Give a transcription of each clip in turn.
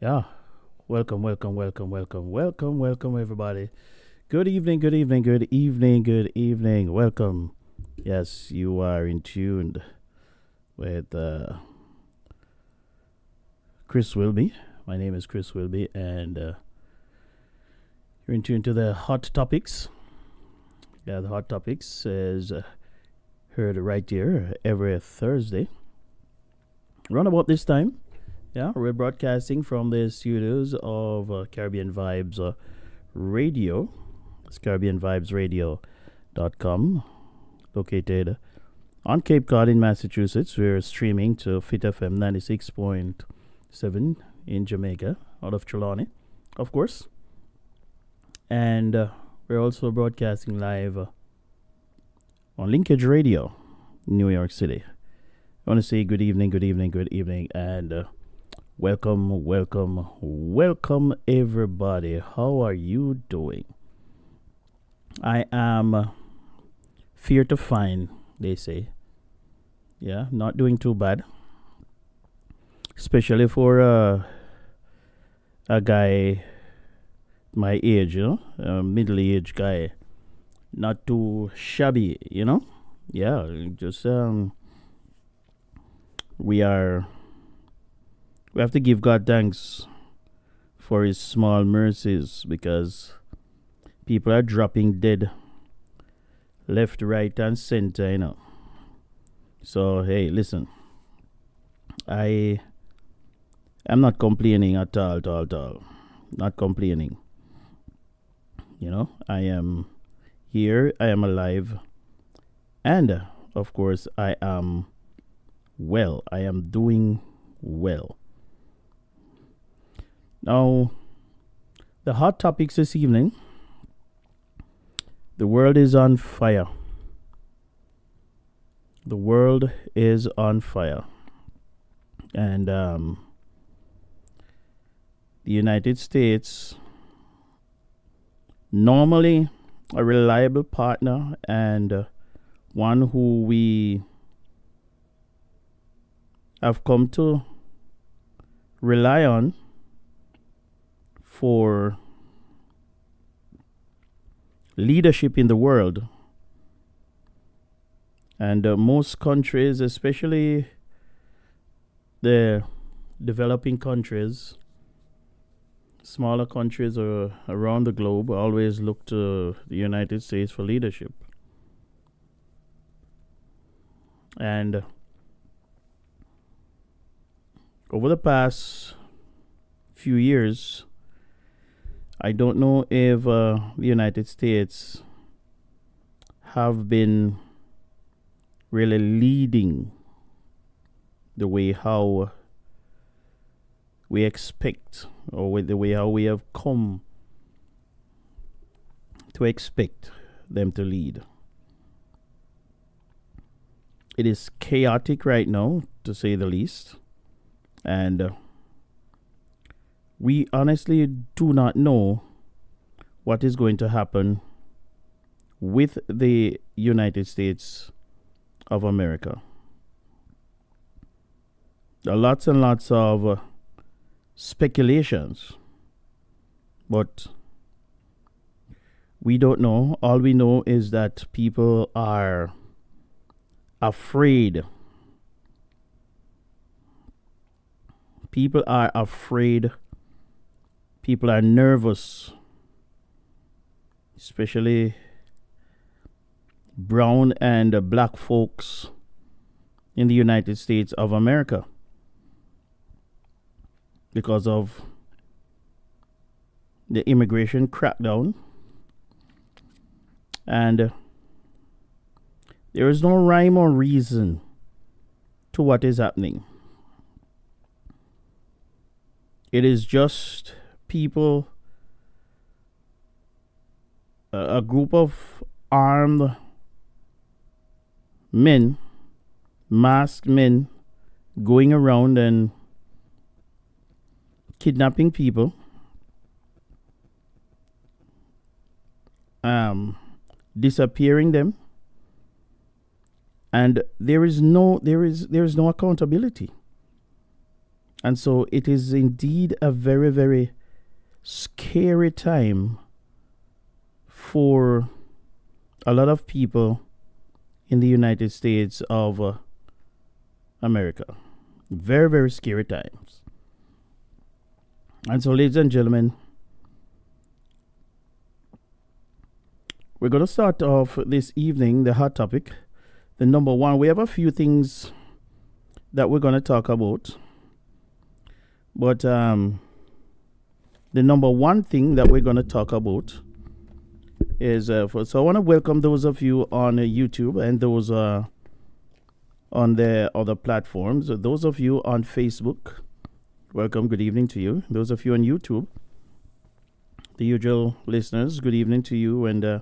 Yeah. Welcome, welcome, welcome, welcome, welcome, welcome, everybody. Good evening, good evening, good evening, good evening. Welcome. Yes, you are in tuned with Chris Wilby. My name is Chris Wilby, and you're in tune to the hot topics. Yeah, the Hot Topics is heard right here every Thursday. Around about this time, yeah, we're broadcasting from the studios of Caribbean Vibes Radio. It's CaribbeanVibesRadio.com, located on Cape Cod in Massachusetts. We're streaming to Fit FM 96.7 in Jamaica, out of Trelawney, of course. And we're also broadcasting live on Linkage Radio, New York City. I want to say good evening, and welcome everybody. How are you doing? I am fear to find, they say. Yeah, not doing too bad. Especially for a guy my age, a middle-aged guy. Not too shabby, Yeah, just we have to give God thanks for his small mercies, because people are dropping dead left, right, and center, So hey, listen, I am not complaining at all. Not complaining. I am here, I am alive, and of course I am well. I am doing well. Now, the hot topics this evening. The world is on fire. The world is on fire. And the United States, normally a reliable partner and one who we have come to rely on for leadership in the world. And most countries, especially the developing countries, smaller countries around the globe, always look to the United States for leadership. And over the past few years, I don't know if the United States have been really leading the way how we expect, or with the way how we have come to expect them to lead. It is chaotic right now, to say the least, and we honestly do not know what is going to happen with the United States of America. There are lots and lots of speculations, but we don't know. All we know is that people are afraid. People are afraid. People are nervous, especially brown and black folks in the United States of America, because of the immigration crackdown. And there is no rhyme or reason to what is happening. It is just people, a group of armed men, masked men, going around and kidnapping people, disappearing them, and there is no accountability. And so it is indeed a very, very scary time for a lot of people in the United States of America. Very, very scary times. And so, ladies and gentlemen, We're going to start off this evening, the hot topic. The number one, we have a few things that we're going to talk about. But the number one thing that we're going to talk about is, so I want to welcome those of you on YouTube and those on the other platforms. Those of you on Facebook, welcome, good evening to you. Those of you on YouTube, the usual listeners, good evening to you, and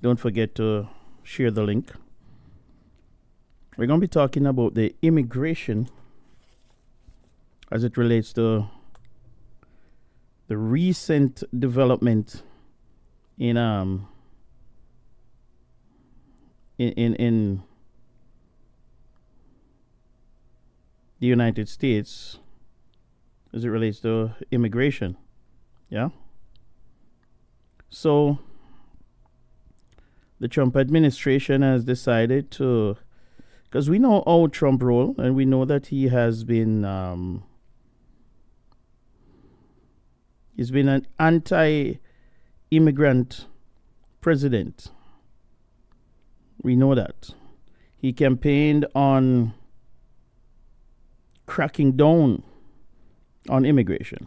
don't forget to share the link. We're going to be talking about the immigration as it relates to the recent development in the United States as it relates to immigration. Yeah. So the Trump administration has decided to, because we know how Trump roll, and we know that he has been he's been an anti-immigrant president. We know that. He campaigned on cracking down on immigration.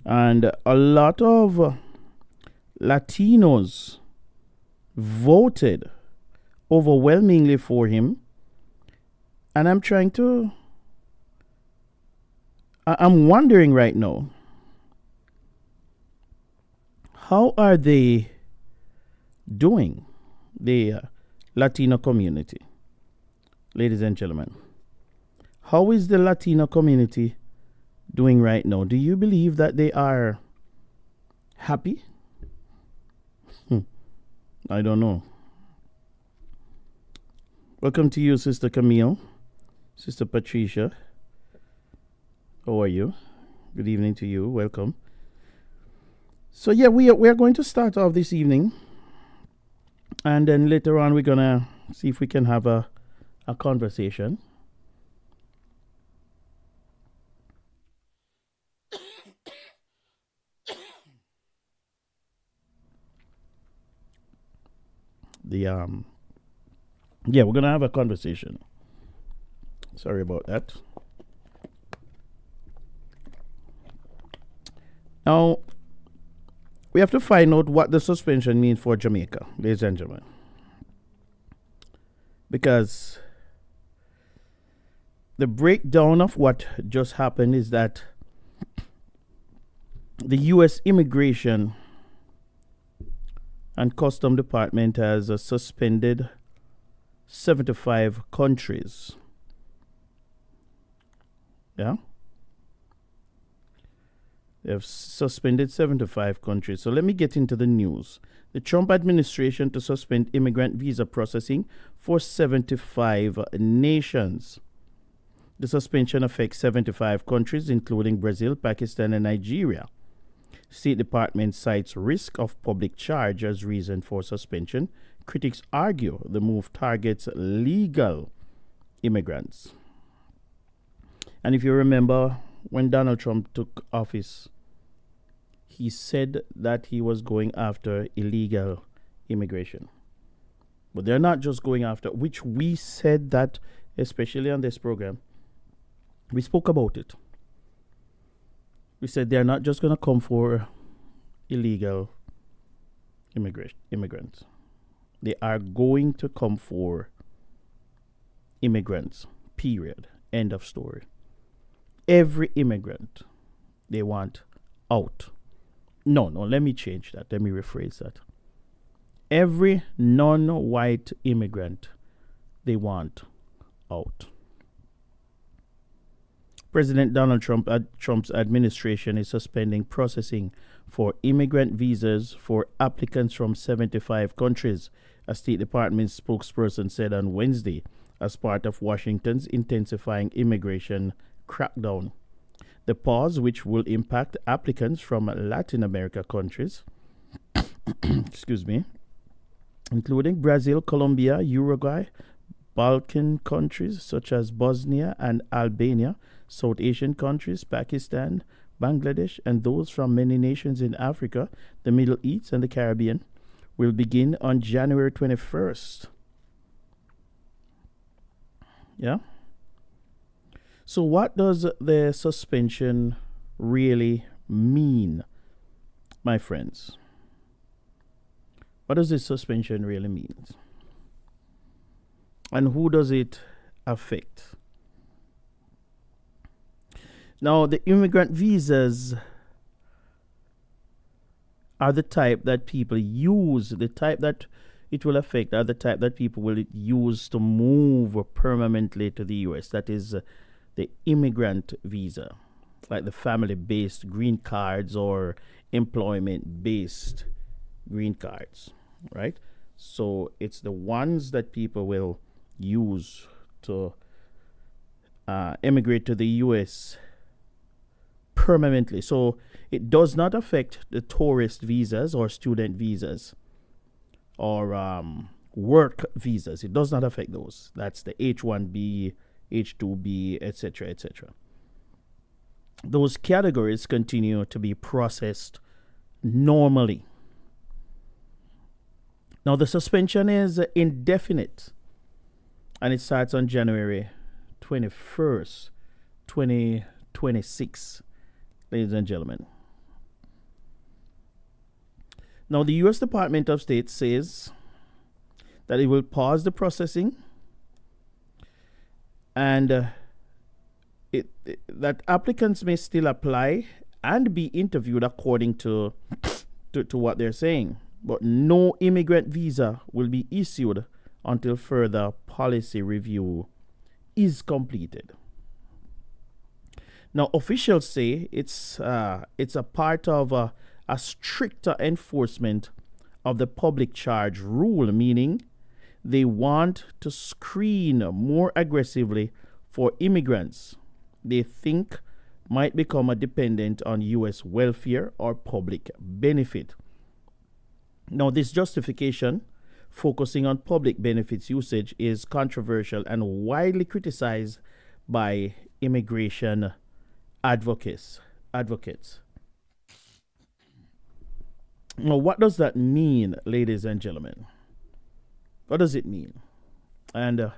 And a lot of Latinos voted overwhelmingly for him. And I'm wondering right now, how are they doing, the Latino community? Ladies and gentlemen, how is the Latino community doing right now? Do you believe that they are happy? I don't know. Welcome to you, Sister Camille, Sister Patricia. How are you? Good evening to you. Welcome. So yeah, we are going to start off this evening, and then later on we're gonna see if we can have a conversation. We're gonna have a conversation. Sorry about that. Now we have to find out what the suspension means for Jamaica, ladies and gentlemen, because the breakdown of what just happened is that the U.S. Immigration and Custom Department has suspended 75 countries. Yeah? They have suspended 75 countries. So let me get into the news. The Trump administration to suspend immigrant visa processing for 75 nations. The suspension affects 75 countries, including Brazil, Pakistan, and Nigeria. State Department cites risk of public charge as reason for suspension. Critics argue the move targets legal immigrants. And if you remember, when Donald Trump took office, he said that he was going after illegal immigration. But they're not just going after, which we said that, especially on this program, we spoke about it. We said they're not just going to come for illegal immigrants. They are going to come for immigrants, period. End of story. Every immigrant they want out. No, let me change that. Let me rephrase that. Every non-white immigrant they want out. President Donald Trump's administration is suspending processing for immigrant visas for applicants from 75 countries, a State Department spokesperson said on Wednesday, as part of Washington's intensifying immigration crackdown. The pause, which will impact applicants from Latin America countries, including Brazil, Colombia, Uruguay, Balkan countries such as Bosnia and Albania, South Asian countries, Pakistan, Bangladesh, and those from many nations in Africa, the Middle East, and the Caribbean will begin on January 21st. Yeah? So, what does the suspension really mean, my friends? What does this suspension really mean? And who does it affect? Now, the immigrant visas are the type that people use, the type that it will affect are the type that people will use to move permanently to the US. That is the immigrant visa, like the family-based green cards or employment-based green cards, right? So it's the ones that people will use to emigrate to the US permanently. So it does not affect the tourist visas or student visas or work visas. It does not affect those. That's the H1B, H2B, etc., etc. Those categories continue to be processed normally. Now, the suspension is indefinite, and it starts on January 21st, 2026, ladies and gentlemen. Now, the U.S. Department of State says that it will pause the processing and that applicants may still apply and be interviewed according to what they're saying. But no immigrant visa will be issued until further policy review is completed. Now, officials say it's a part of a stricter enforcement of the public charge rule, meaning they want to screen more aggressively for immigrants they think might become a dependent on U.S. welfare or public benefit. Now, this justification, focusing on public benefits usage, is controversial and widely criticized by immigration advocates. Now, what does that mean, ladies and gentlemen? What does it mean? And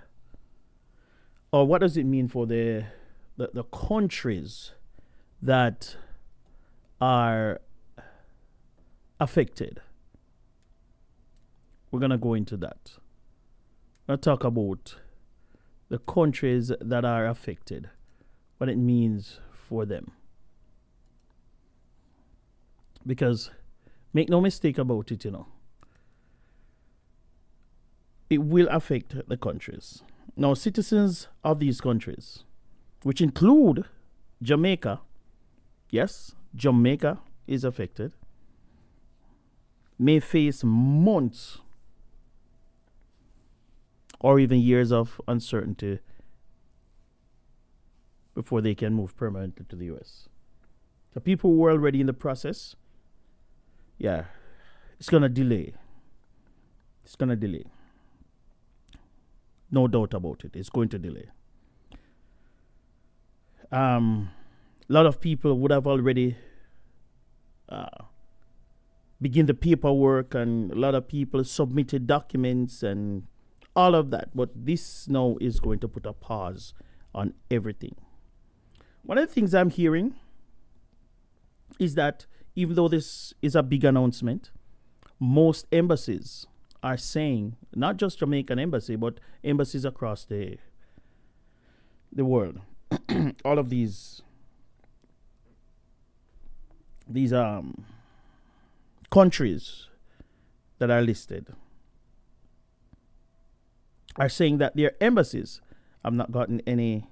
or what does it mean for the countries that are affected? We're going to go into that. I'll talk about the countries that are affected, what it means for them. Because make no mistake about it, it will affect the countries. Now, citizens of these countries, which include Jamaica, yes, Jamaica is affected, may face months or even years of uncertainty before they can move permanently to the US. So people who are already in the process, yeah, it's going to delay. It's going to delay. No doubt about it. It's going to delay. A lot of people would have already begin the paperwork, and a lot of people submitted documents and all of that. But this now is going to put a pause on everything. One of the things I'm hearing is that even though this is a big announcement, most embassies are saying, not just Jamaican embassy, but embassies across the world, all of these countries that are listed are saying that their embassies have not gotten any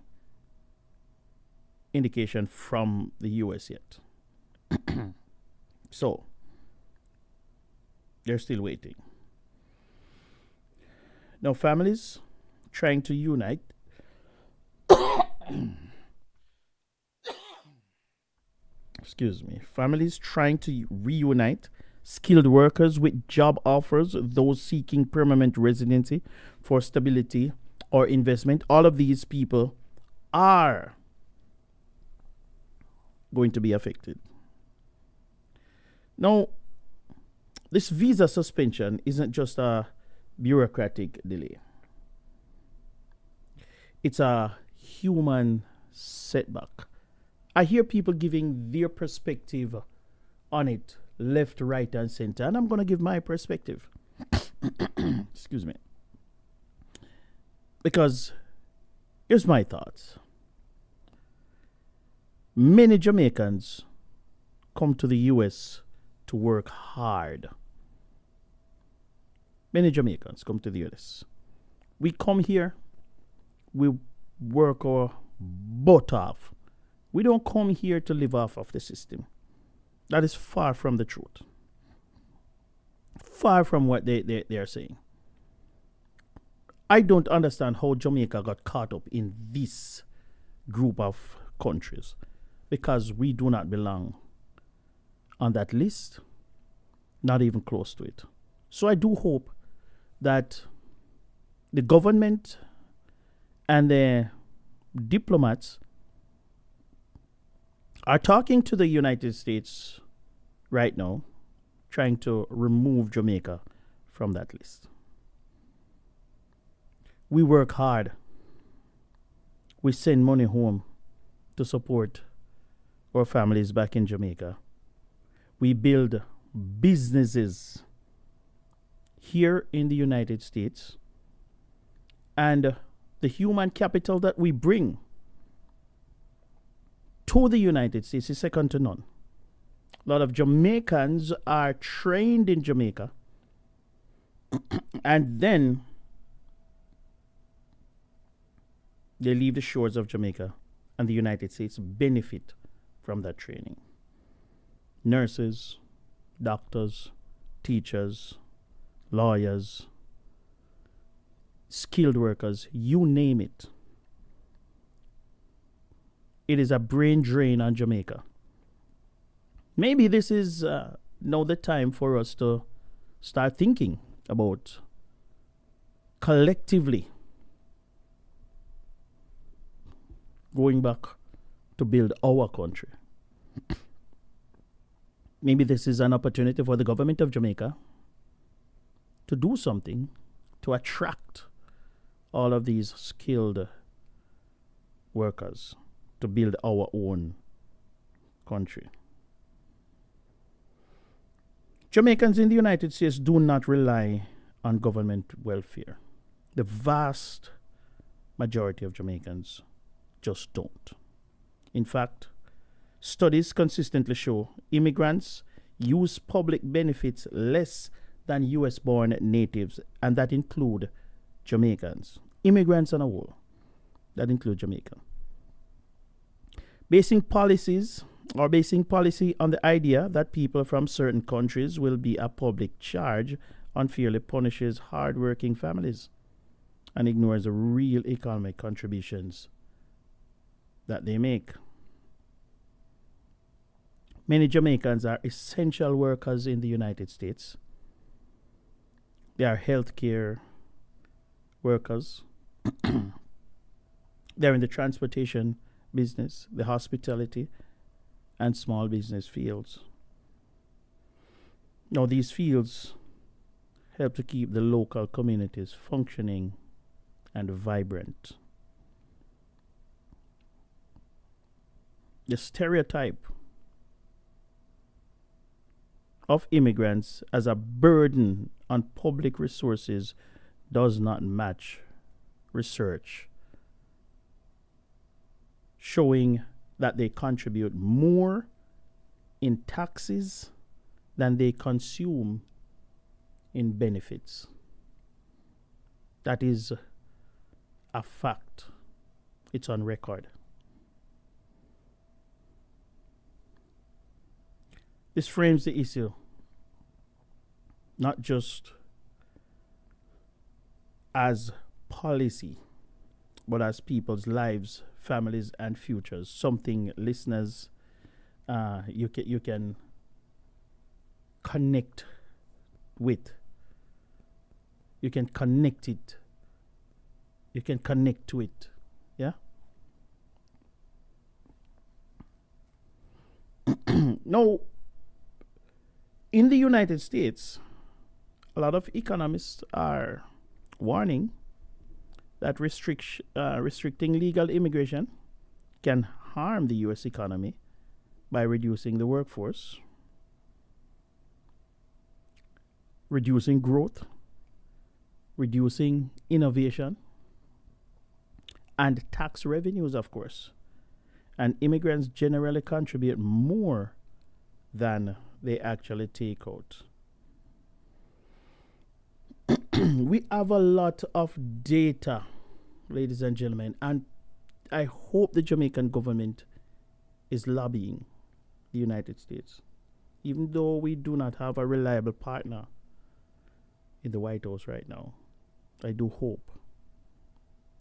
indication from the US yet. So they're still waiting. Now, families trying to unite families trying to reunite skilled workers with job offers, those seeking permanent residency for stability or investment. All of these people are going to be affected. Now, this visa suspension isn't just a bureaucratic delay, it's a human setback. I hear people giving their perspective on it, left, right, and center, and I'm going to give my perspective. Excuse me. Because here's my thoughts. Many Jamaicans come to the US to work hard. Many Jamaicans come to the US. We come here, we work our butt off. We don't come here to live off of the system. That is far from the truth. Far from what they are saying. I don't understand how Jamaica got caught up in this group of countries, because we do not belong on that list, not even close to it. So I do hope that the government and the diplomats are talking to the United States right now, trying to remove Jamaica from that list. We work hard. We send money home to support our families back in Jamaica. We build businesses here in the United States. And the human capital that we bring to the United States is second to none. A lot of Jamaicans are trained in Jamaica, and then they leave the shores of Jamaica, and the United States benefit from that training. Nurses, doctors, teachers, lawyers, skilled workers, you name it. It is a brain drain on Jamaica. Maybe this is now the time for us to start thinking about collectively going back to build our country. Maybe this is an opportunity for the government of Jamaica to do something to attract all of these skilled workers to build our own country. Jamaicans in the United States do not rely on government welfare. The vast majority of Jamaicans just don't. In fact, studies consistently show immigrants use public benefits less than US-born natives, and that include Jamaicans. Immigrants on a whole, that include Jamaica. Basing policy on the idea that people from certain countries will be a public charge unfairly punishes hard-working families and ignores the real economic contributions that they make. Many Jamaicans are essential workers in the United States. They are healthcare workers. They're in the transportation business, the hospitality, and small business fields. Now, these fields help to keep the local communities functioning and vibrant. The stereotype of immigrants as a burden on public resources does not match research showing that they contribute more in taxes than they consume in benefits. That is a fact. It's on record. This frames the issue not just as policy, but as people's lives, families, and futures. Something listeners, you can connect with. You can connect it. You can connect to it. Yeah. Now, in the United States, a lot of economists are warning that restricting legal immigration can harm the U.S. economy by reducing the workforce, reducing growth, reducing innovation, and tax revenues, of course. And immigrants generally contribute more than they actually take out. We have a lot of data, ladies and gentlemen, and I hope the Jamaican government is lobbying the United States, even though we do not have a reliable partner in the White House right now. I do hope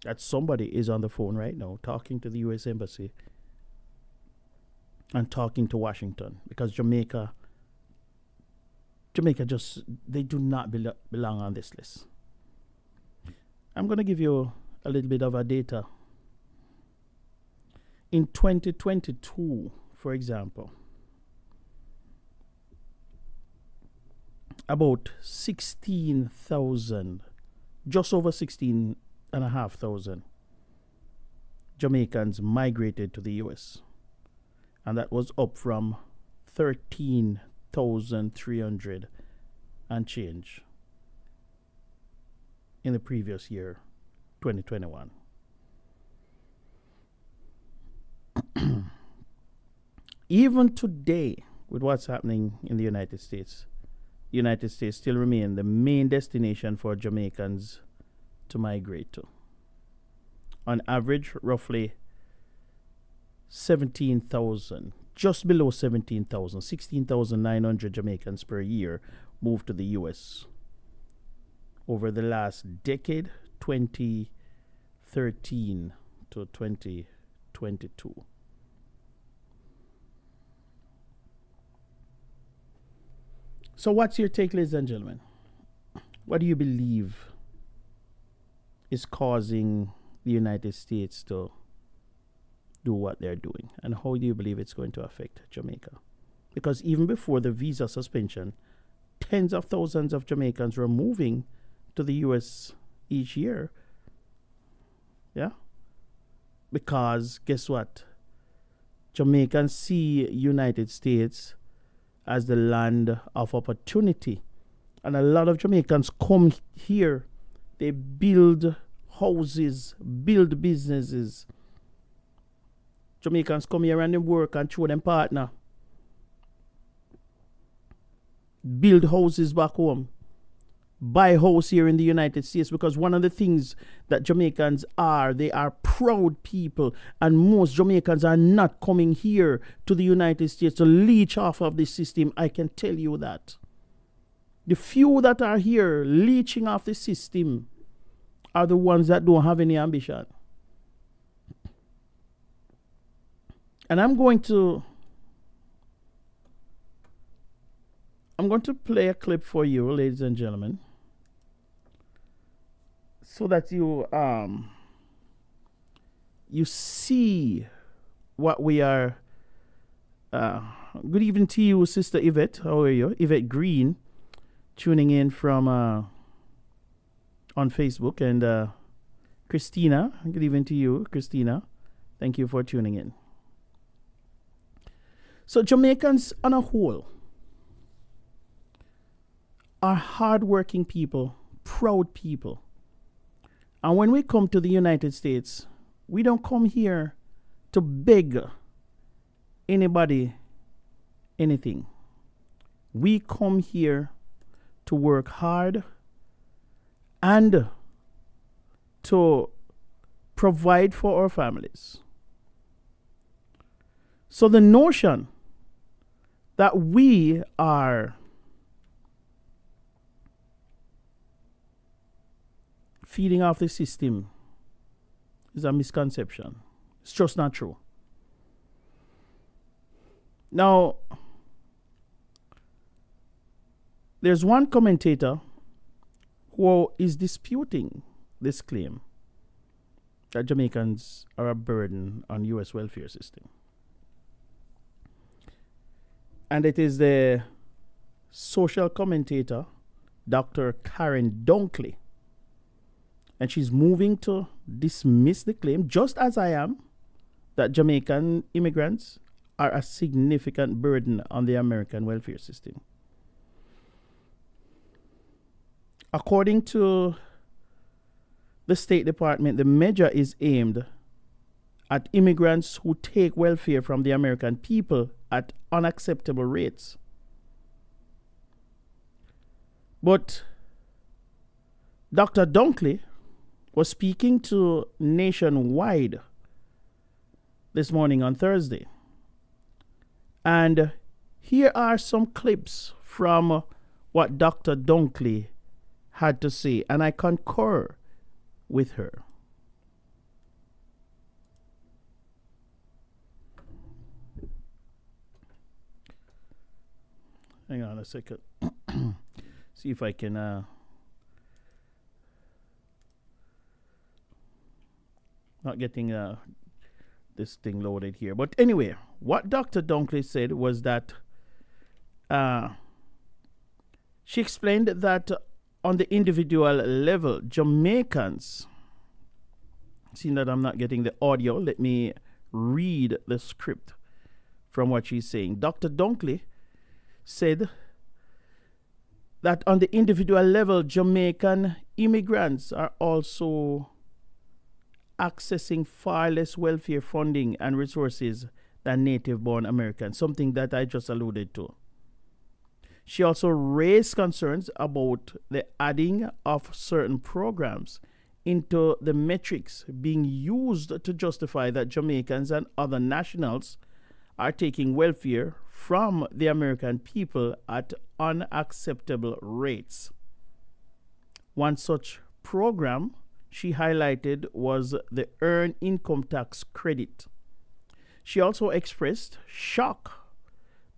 that somebody is on the phone right now talking to the U.S. Embassy and talking to Washington, because Jamaica just, they do not belong on this list. I'm going to give you a little bit of our data. In 2022, for example, about 16,000, just over 16,500 Jamaicans migrated to the U.S. And that was up from 13,300 and change in the previous year, 2021. Even today, with what's happening in the United States still remain the main destination for Jamaicans to migrate to. On average, roughly 17,000, just below 17,000, 16,900 Jamaicans per year move to the U.S. over the last decade, 2013 to 2022. So what's your take, ladies and gentlemen? What do you believe is causing the United States to do what they're doing? And how do you believe it's going to affect Jamaica? Because even before the visa suspension, tens of thousands of Jamaicans were moving to the U.S. each year. Yeah? Because guess what? Jamaicans see United States as the land of opportunity. And a lot of Jamaicans come here. They build houses, build businesses. Jamaicans come here and they work and show them partner. Build houses back home. Buy house here in the United States, because one of the things that Jamaicans are, they are proud people, and most Jamaicans are not coming here to the United States to leech off of this system. I can tell you that. The few that are here leeching off the system are the ones that don't have any ambition. And I'm going to play a clip for you, ladies and gentlemen, so that you see what we are. Good evening to you, Sister Yvette. How are you? Yvette Green, tuning in from on Facebook, and Christina. Good evening to you, Christina. Thank you for tuning in. So Jamaicans on a whole are hardworking people, proud people. And when we come to the United States, we don't come here to beg anybody anything. We come here to work hard and to provide for our families. So the notion that we are feeding off the system is a misconception. It's just not true. Now, there's one commentator who is disputing this claim that Jamaicans are a burden on U.S. welfare system. And it is the social commentator, Dr. Karen Dunkley. And she's moving to dismiss the claim, just as I am, that Jamaican immigrants are a significant burden on the American welfare system. According to the State Department, the measure is aimed at immigrants who take welfare from the American people at unacceptable rates. But Dr. Dunkley was speaking to Nationwide this morning on Thursday. And here are some clips from what Dr. Dunkley had to say, and I concur with her. Hang on a second. See if I can not getting this thing loaded here. But anyway, what Dr. Dunkley said was that she explained that on the individual level, Jamaicans, seeing that I'm not getting the audio, let me read the script from what she's saying. Dr. Dunkley said that on the individual level, Jamaican immigrants are also accessing far less welfare funding and resources than native-born Americans, something that I just alluded to. She also raised concerns about the adding of certain programs into the metrics being used to justify that Jamaicans and other nationals are taking welfare from the American people at unacceptable rates. One such program she highlighted was the Earned Income Tax Credit. She also expressed shock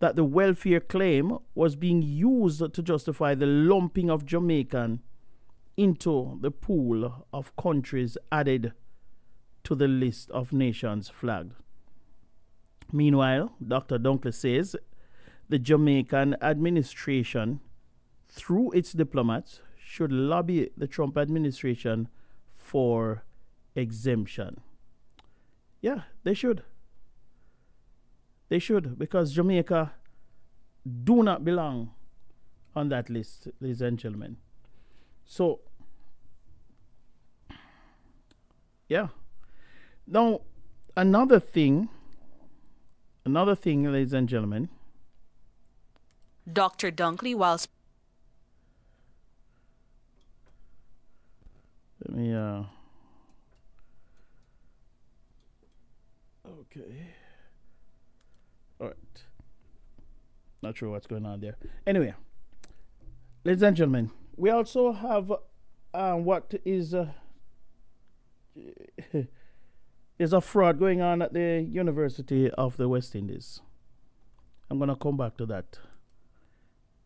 that the welfare claim was being used to justify the lumping of Jamaican into the pool of countries added to the list of nations flagged. Meanwhile, Dr. Dunkley says the Jamaican administration, through its diplomats, should lobby the Trump administration for exemption. Yeah, they should. They should, because Jamaica do not belong on that list, ladies and gentlemen. So, yeah. Now, another thing, ladies and gentlemen. Dr. Dunkley, whilst Let me, okay. All right. Not sure what's going on there. Anyway, ladies and gentlemen, we also have what is a fraud going on at the University of the West Indies. I'm going to come back to that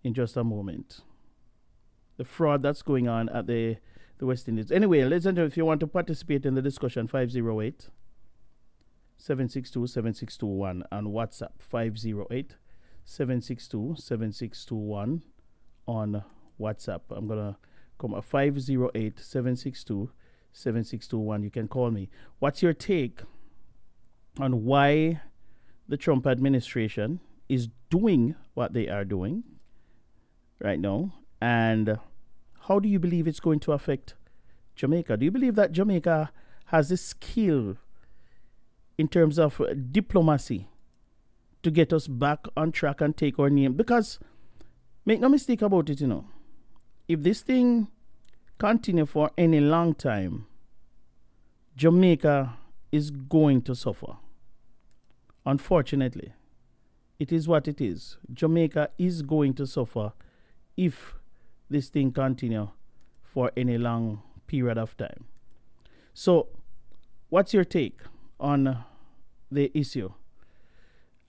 in just a moment. The fraud that's going on at the West Indies. Anyway, ladies and gentlemen, if you want to participate in the discussion, 508 762 7621 on WhatsApp, 508 762 7621 on WhatsApp. I'm going to come at 508 762 7621. You can call me. What's your take on why the Trump administration is doing what they are doing right now? And how do you believe it's going to affect Jamaica? Do you believe that Jamaica has the skill in terms of diplomacy to get us back on track and take our name? Because make no mistake about it, if this thing continue for any long time, Jamaica is going to suffer. Unfortunately, it is what it is. Jamaica is going to suffer if this thing continue for any long period of time. So, what's your take on the issue?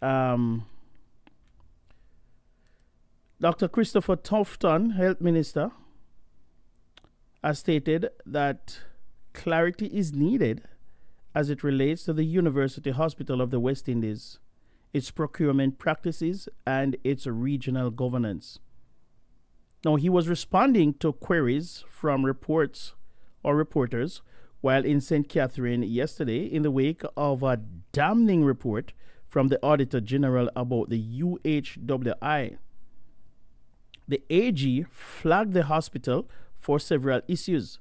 Dr. Christopher Tufton, Health Minister, has stated that clarity is needed as it relates to the University Hospital of the West Indies its procurement practices, and its regional governance. Now, he was responding to queries from reporters while in St. Catherine yesterday in the wake of a damning report from the Auditor General about the UHWI. The AG flagged the hospital for several issues,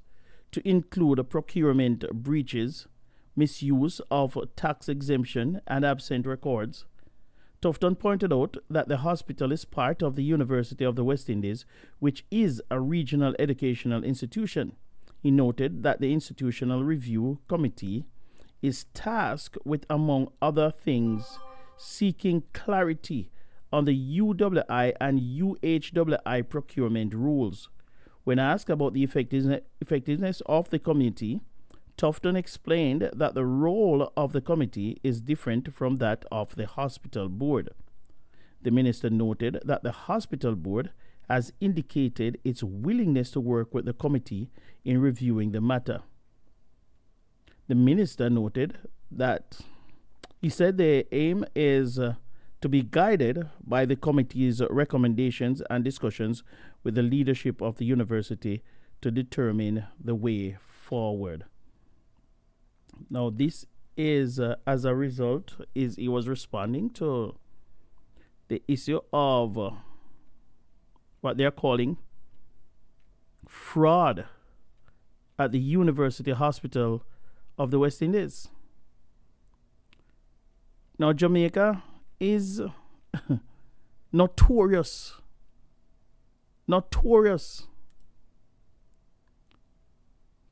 to include procurement breaches, misuse of tax exemption, and absent records. Tufton pointed out that the hospital is part of the University of the West Indies, which is a regional educational institution. He noted that the Institutional Review Committee is tasked with, among other things, seeking clarity on the UWI and UHWI procurement rules. When asked about the effectiveness of the committee, Tufton explained that the role of the committee is different from that of the hospital board. The minister noted that the hospital board has indicated its willingness to work with the committee in reviewing the matter. The minister noted that he said the aim is to be guided by the committee's recommendations and discussions with the leadership of the university to determine the way forward. Now, this is as a result, he was responding to the issue of what they're calling fraud at the University Hospital of the West Indies. Now, Jamaica is notorious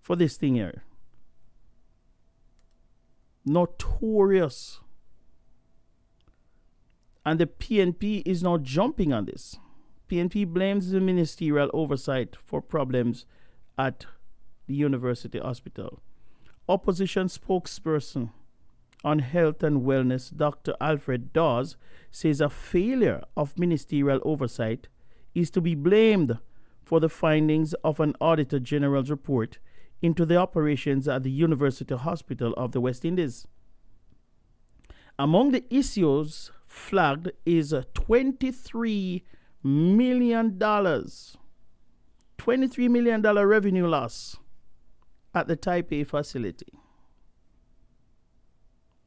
for this thing here. Notorious. And the PNP is now jumping on this. PNP blames the ministerial oversight for problems at the University Hospital. Opposition spokesperson on health and wellness, Dr. Alfred Dawes, says a failure of ministerial oversight is to be blamed for the findings of an Auditor General's report into the operations at the University Hospital of the West Indies. Among the issues flagged is $23 million. $23 million revenue loss at the Taipei facility.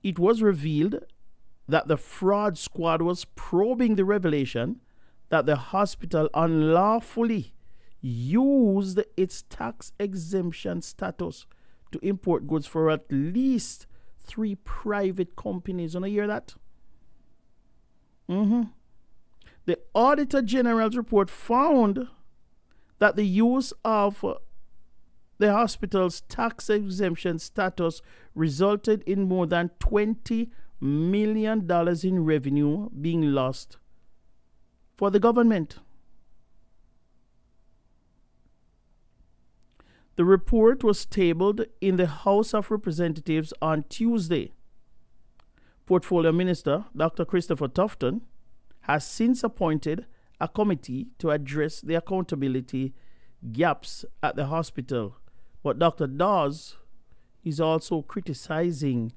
It was revealed that the fraud squad was probing the revelation that the hospital unlawfully used its tax exemption status to import goods for at least 3 private companies. You want to hear that? The Auditor General's report found that the use of the hospital's tax exemption status resulted in more than $20 million in revenue being lost for the government. The report was tabled in the House of Representatives on Tuesday. Portfolio Minister Dr. Christopher Tufton has since appointed a committee to address the accountability gaps at the hospital. But Dr. Dawes is also criticizing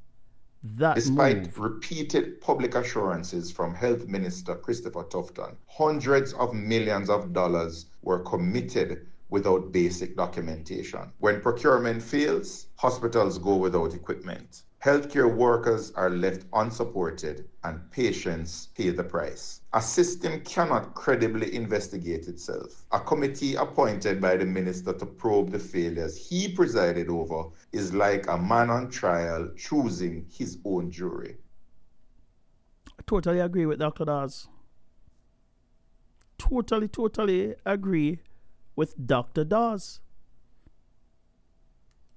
that Despite move. repeated public assurances from Health Minister Christopher Tufton, hundreds of millions of dollars were committed without basic documentation. When procurement fails, hospitals go without equipment. Healthcare workers are left unsupported and patients pay the price. A system cannot credibly investigate itself. A committee appointed by the minister to probe the failures he presided over is like a man on trial choosing his own jury. I totally agree with Dr. Dawes. Totally agree with Dr. Dawes.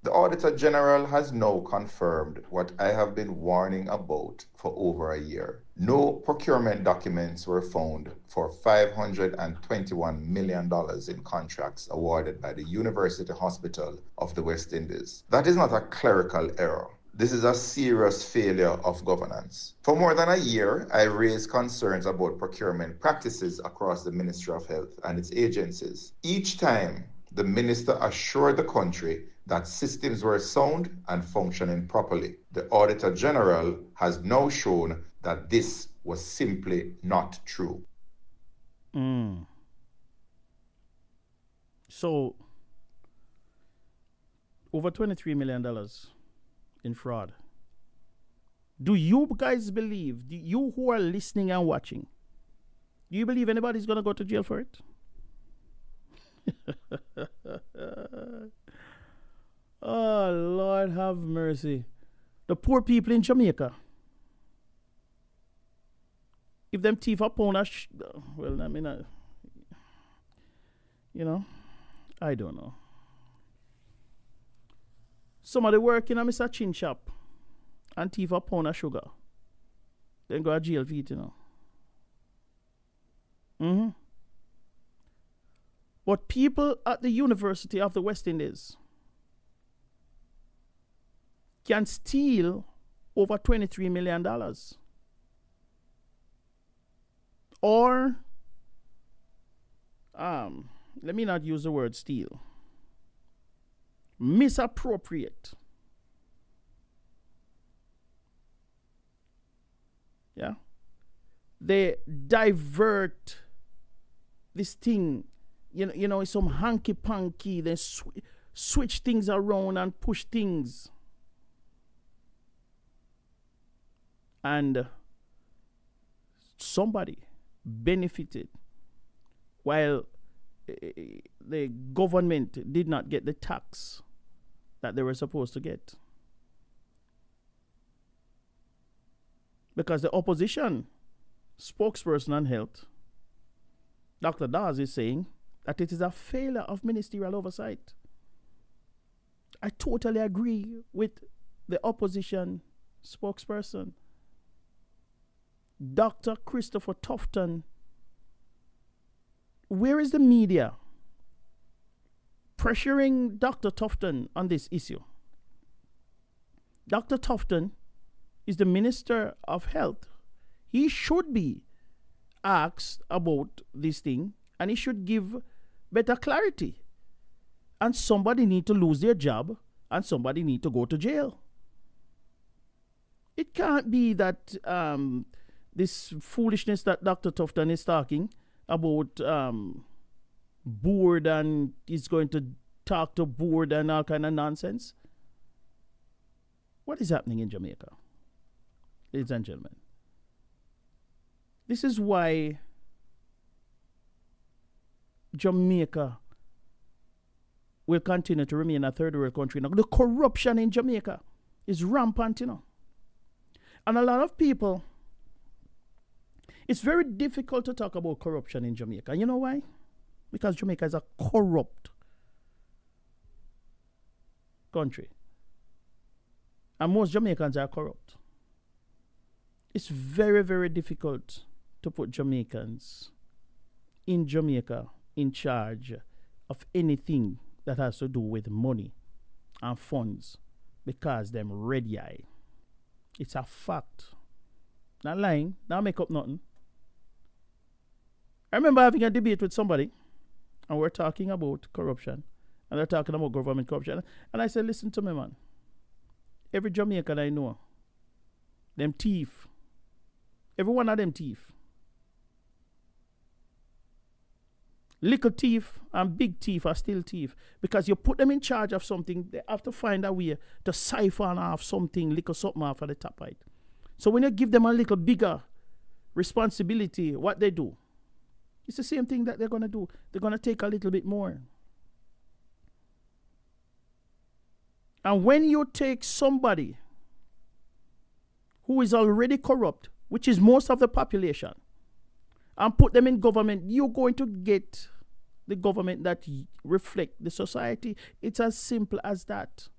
The Auditor General has now confirmed what I have been warning about for over a year. No procurement documents were found for $521 million in contracts awarded by the University Hospital of the West Indies. That is not a clerical error. This is a serious failure of governance. For more than a year, I raised concerns about procurement practices across the Ministry of Health and its agencies. Each time, the minister assured the country that systems were sound and functioning properly. The Auditor General has now shown that this was simply not true. So, over $23 million in fraud. Do you guys believe, you who are listening and watching, do you believe anybody's going to go to jail for it? Oh, Lord have mercy. The poor people in Jamaica. If them thief upon us, well, I mean, I don't know. Somebody working at Mr. Chin shop and thief a pound of sugar. Then go to jail for it, But people at the University of the West Indies can steal over $23 million. Or, let me not use the word steal. Misappropriate. Yeah. They divert this thing, it's some hanky panky. They switch things around and push things. And somebody benefited while the government did not get the tax that they were supposed to get. Because the opposition spokesperson on health, Dr. Dawes, is saying that it is a failure of ministerial oversight. I totally agree with the opposition spokesperson. Dr. Christopher Tufton, where is the media pressuring Dr. Tufton on this issue? Dr. Tufton is the Minister of Health. He should be asked about this thing and he should give better clarity. And somebody need to lose their job and somebody need to go to jail. It can't be that this foolishness that Dr. Tufton is talking about board and he's going to talk to board and all kind of nonsense. What is happening in Jamaica, ladies and gentlemen? This is why Jamaica will continue to remain a third world country. Now, the corruption in Jamaica is rampant, And a lot of people, it's very difficult to talk about corruption in Jamaica. You know why? Because Jamaica is a corrupt country. And most Jamaicans are corrupt. It's very, very difficult to put Jamaicans in Jamaica in charge of anything that has to do with money and funds because them red eye. It's a fact. Not lying, not make up nothing. I remember having a debate with somebody and we're talking about corruption and they're talking about government corruption. And I said, listen to me, man. Every Jamaican I know, them thief. Every one of them thief. Little thief and big thief are still thief because you put them in charge of something, they have to find a way to siphon off something, little something off at the top right. So when you give them a little bigger responsibility, what they do, it's the same thing that they're going to do. They're going to take a little bit more. And when you take somebody who is already corrupt, which is most of the population, and put them in government, you're going to get the government that reflect the society. It's as simple as that.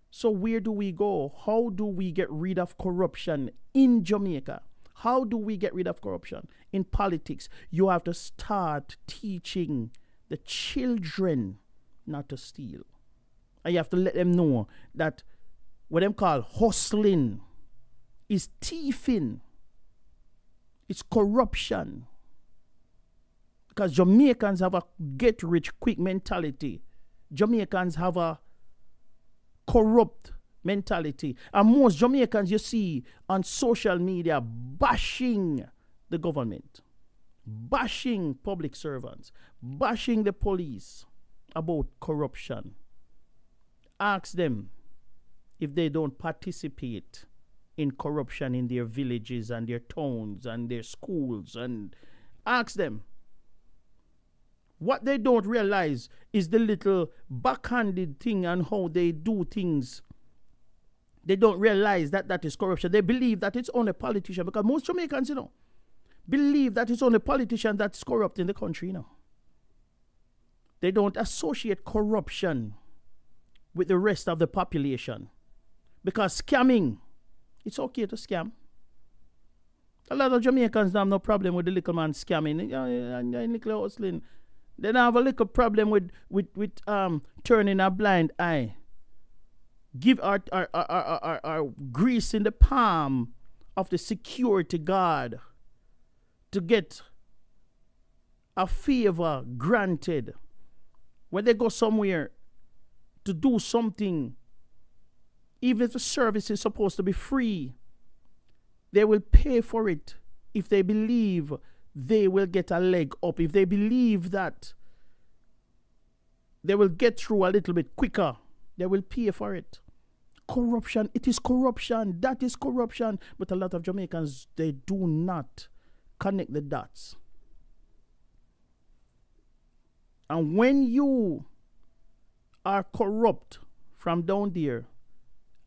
So where do we go? How do we get rid of corruption in Jamaica? How do we get rid of corruption in politics? You have to start teaching the children not to steal. And you have to let them know that what them call hustling is thieving. It's corruption. Because Jamaicans have a get-rich-quick mentality. Jamaicans have a corrupt mentality. And most Jamaicans you see on social media bashing the government, bashing public servants, bashing the police about corruption. Ask them if they don't participate in corruption in their villages and their towns and their schools, and ask them. What they don't realize is the little backhanded thing and how they do things. They don't realize that that is corruption. They believe that it's only politician, because most Jamaicans, believe that it's only politician that's corrupt in the country, They don't associate corruption with the rest of the population. Because scamming, it's okay to scam. A lot of Jamaicans don't have no problem with the little man scamming and little hustling. They don't have a little problem with turning a blind eye. Give our grease in the palm of the security guard to get a favor granted. When they go somewhere to do something, even if the service is supposed to be free, they will pay for it if they believe they will get a leg up, if they believe that they will get through a little bit quicker, they will pay for it. Corruption, it is corruption, that is corruption. But a lot of Jamaicans, they do not connect the dots. And when you are corrupt from down there,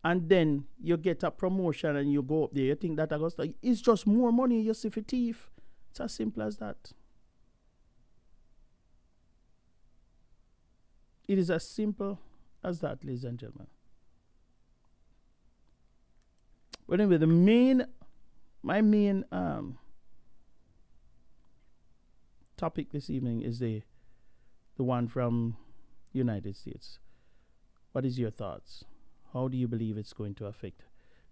and then you get a promotion and you go up there, you think that Augusta, it's just more money you see for thief. It's as simple as that. It is as simple as that, ladies and gentlemen. But anyway, my main topic this evening is the one from United States. What is your thoughts? How do you believe it's going to affect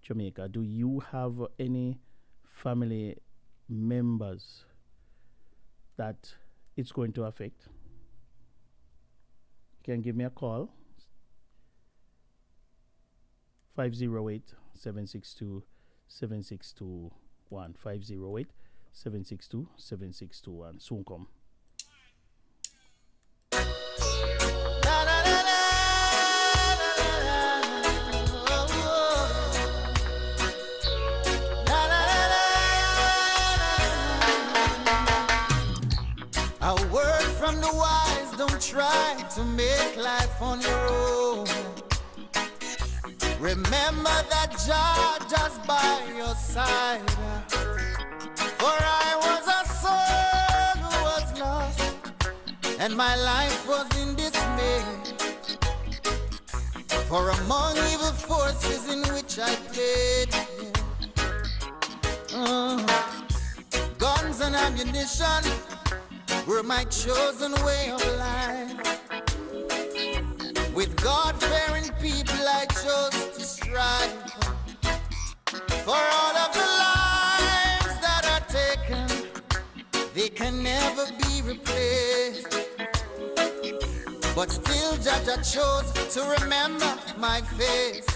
Jamaica? Do you have any family members that it's going to affect? You can give me a call. 508-762-7621. 508-762-7621. Soon come. Try to make life on your own. Remember that Jah just by your side. For I was a soul who was lost, and my life was in dismay. For among evil forces in which I played, guns and ammunition were my chosen way of life. With God-fearing people I chose to strive. For all of the lives that are taken, they can never be replaced. But still Jah chose to remember my face.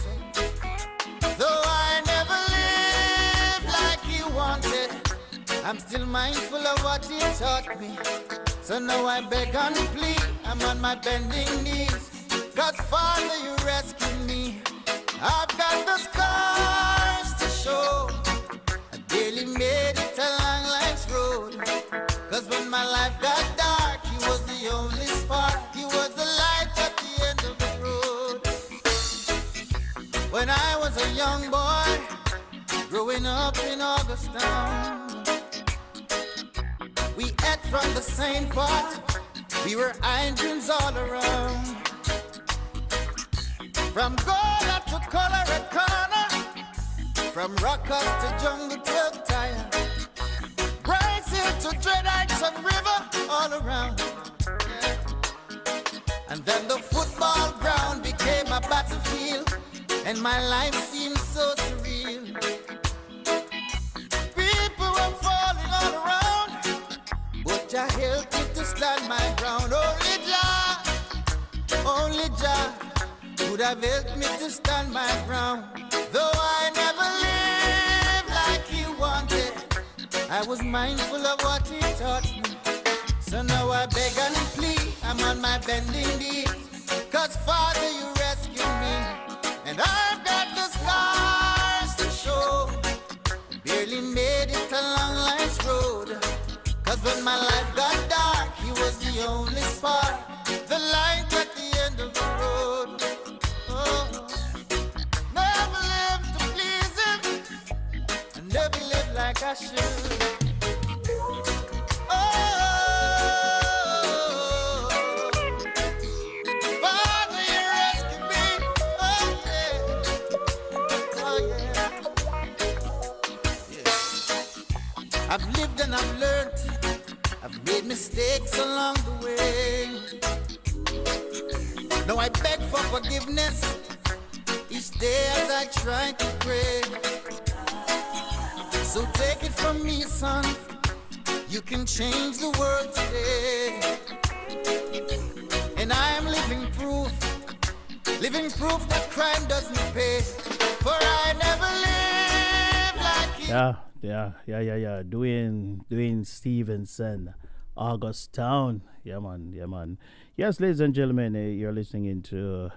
Though I never lived like he wanted, I'm still mindful of what he taught me. So now I beg and plead, I'm on my bending knees. God, Father, you rescued me. I've got the scars to show. I barely made it along life's road. Cause when my life got dark, he was the only spark. He was the light at the end of the road. When I was a young boy, growing up in Augustown, we ate from the same pot. We were iron dreams all around. From Gola to Colorado, from Rockers to Jungle 12 Tire, Bryce Hill to Dread Heights and River, all around. And then the football ground became a battlefield, and my life seemed so surreal. People were falling all around, but Jah helped me to stand my ground. Only Jah could would have helped me to stand my ground. Though I never lived like he wanted, I was mindful of what he taught me. So now I beg and plead, I'm on my bending knees. Cause Father, you rescued me, and I've got the scars to show. Barely made it along life's road. Cause when my life got dark, he was the only spark, the light at the end of the road. Oh, never lived to please him, I never lived like I should. I've lived and I've learned, I've made mistakes along the way. Now I beg for forgiveness each day as I try to pray. So take it from me, son, you can change the world today. And I am living proof that crime doesn't pay. For I never lived like you. Yeah. Dwayne Stevenson, August Town. Yeah, man. Yes, ladies and gentlemen, you're listening into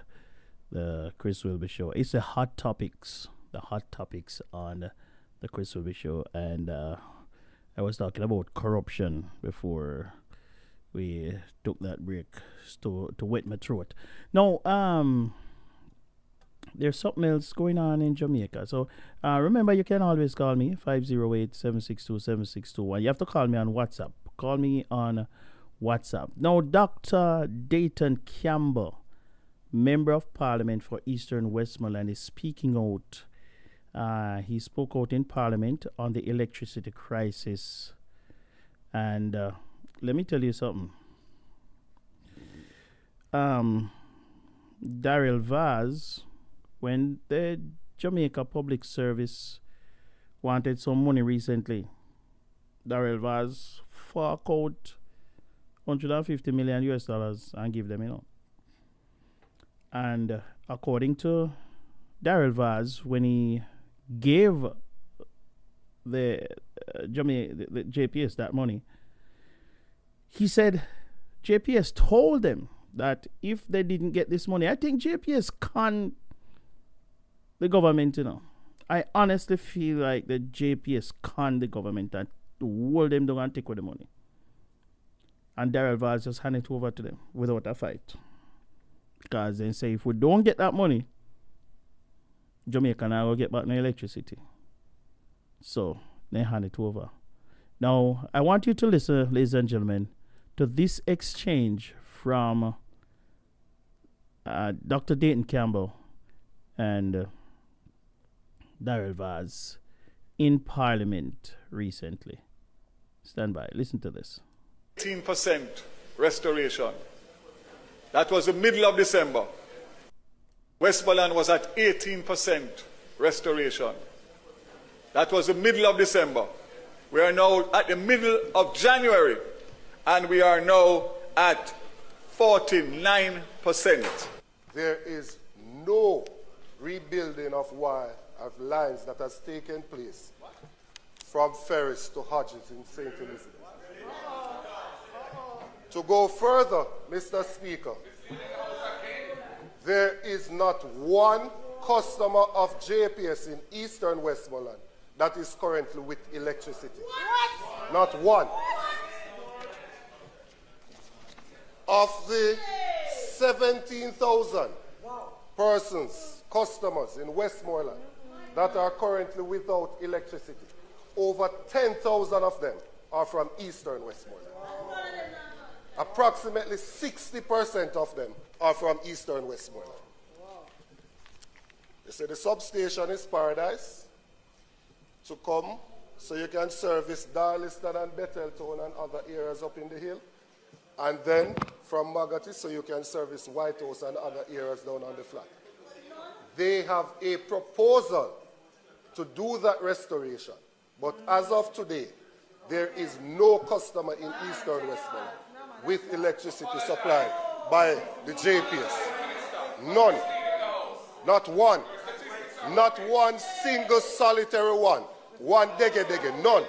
the Chris Wilby Show. It's the hot topics on the Chris Wilby Show. And I was talking about corruption before we took that break to wet my throat. Now, there's something else going on in Jamaica. So remember, you can always call me, 508-762-7621. You have to call me on WhatsApp. Call me on WhatsApp. Now, Dr. Dayton Campbell, Member of Parliament for Eastern Westmoreland, is speaking out. He spoke out in Parliament on the electricity crisis. And let me tell you something. Daryl Vaz, when the Jamaica Public Service wanted some money recently, Daryl Vaz fork out $150 million and give them, And according to Daryl Vaz, when he gave the JPS that money, he said JPS told them that if they didn't get this money, I think JPS conned the government, I honestly feel like the JPS conned the government and hold them down and take away the money. And Daryl Vaz just hand it over to them without a fight. Because they say if we don't get that money, Jamaica now will get back no electricity. So they hand it over. Now, I want you to listen, ladies and gentlemen, to this exchange from Dr. Dayton Campbell and Daryl Vaz in Parliament recently. Stand by. Listen to this. 18% restoration. That was the middle of December. Westmoreland was at 18% restoration. That was the middle of December. We are now at the middle of January, and we are now at 49%. There is no rebuilding of lines that has taken place from Ferris to Hodges in St. Elizabeth. To go further, Mr. Speaker, there is not one customer of JPS in Eastern Westmoreland that is currently with electricity. What? Not one. Of the 17,000 persons, customers in Westmoreland that are currently without electricity, over 10,000 of them are from Eastern Westmoreland. Approximately 60% of them are from Eastern Westmoreland. They say the substation is paradise to come so you can service Darliston and Betheltown and other areas up in the hill. And then from Magati so you can service White House and other areas down on the flat. They have a proposal to do that restoration. But as of today, there is no customer in Eastern Westmoreland with electricity supplied by the JPS. None. Not one. Not one single solitary one. One dege, none.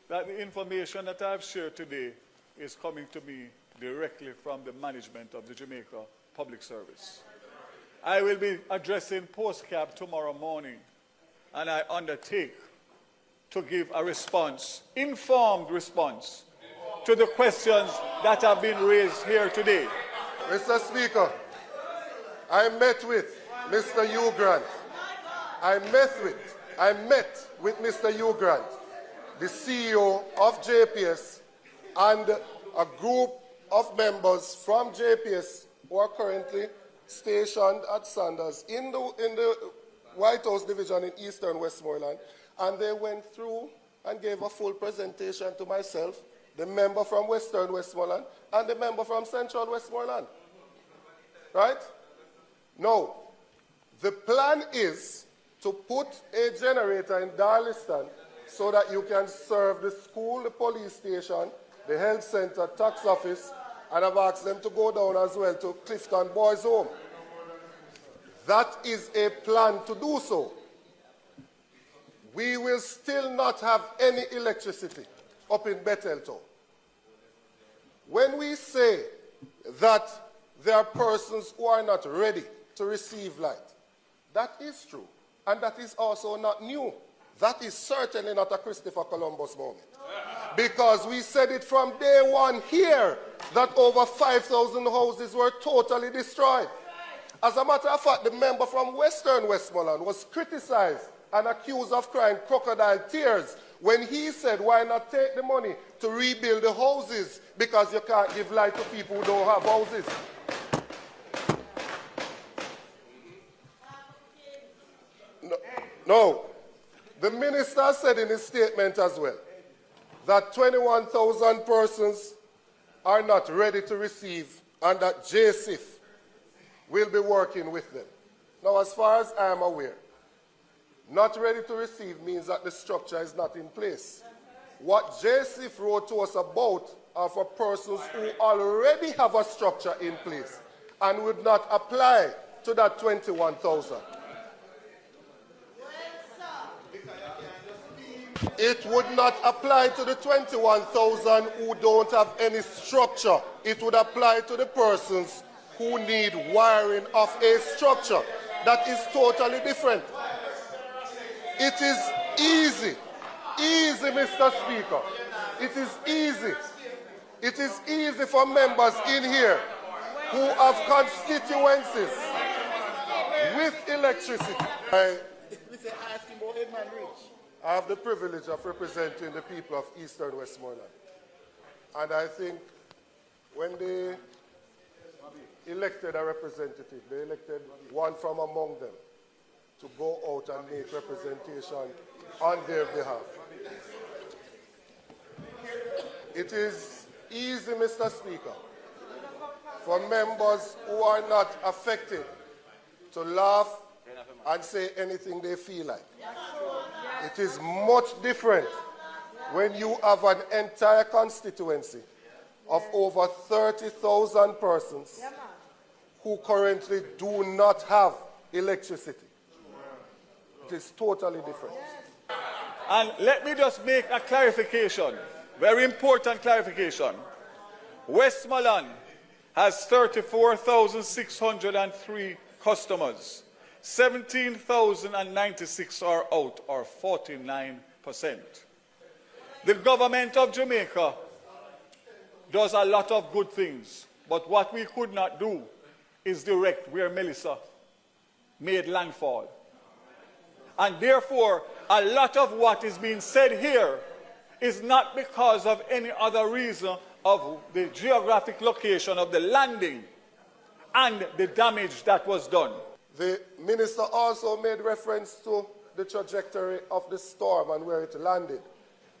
That the information that I've shared today is coming to me directly from the management of the Jamaica Public Service. I will be addressing PostCab tomorrow morning, and I undertake to give a response, informed response, to the questions that have been raised here today. Mr. Speaker, I met with Mr. Hugh Grant. I met with Mr. Hugh Grant, the CEO of JPS, and a group of members from JPS who are currently stationed at Sanders in the White House division in Eastern Westmoreland, and they went through and gave a full presentation to myself, the member from Western Westmoreland, and the member from Central Westmoreland. Right? Now, the plan is to put a generator in Darliston so that you can serve the school, the police station, the health center, tax office, and I've asked them to go down as well to Clifton Boys Home. That is a plan to do so. We will still not have any electricity up in Betheltown. When we say that there are persons who are not ready to receive light, that is true. And that is also not new. That is certainly not a Christopher Columbus moment. Because we said it from day one here that over 5,000 houses were totally destroyed. As a matter of fact, the member from Western Westmoreland was criticized and accused of crying crocodile tears when he said, why not take the money to rebuild the houses because you can't give light to people who don't have houses. No. The minister said in his statement as well that 21,000 persons are not ready to receive and that JSIF will be working with them. Now, as far as I am aware, not ready to receive means that the structure is not in place. What JSIF wrote to us about are for persons who already have a structure in place and would not apply to that 21,000. It would not apply to the 21,000 who don't have any structure. It would apply to the persons who need wiring of a structure. That is totally different. It is easy. Easy, Mr. Speaker. It is easy. It is easy for members in here who have constituencies with electricity. I have the privilege of representing the people of Eastern Westmoreland. And I think when they elected a representative, they elected one from among them to go out and make representation on their behalf. It is easy, Mr. Speaker, for members who are not affected to laugh and say anything they feel like. It is much different when you have an entire constituency of over 30,000 persons who currently do not have electricity. It is totally different. And let me just make a clarification, very important clarification. Westmoreland has 34,603 customers. 17,096 are out, or 49%. The government of Jamaica does a lot of good things, but what we could not do is direct where Melissa made landfall. And therefore, a lot of what is being said here is not because of any other reason of the geographic location of the landing and the damage that was done. The minister also made reference to the trajectory of the storm and where it landed.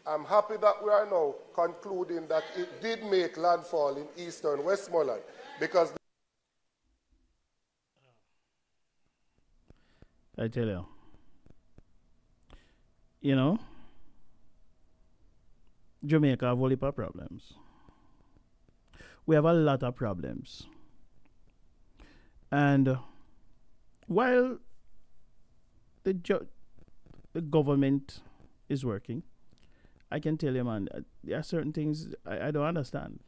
I'm happy that we are now concluding that it did make landfall in Eastern Westmoreland because I tell you know, Jamaica have a heap of problems. We have a lot of problems. And while the government is working, I can tell you, man, there are certain things I don't understand.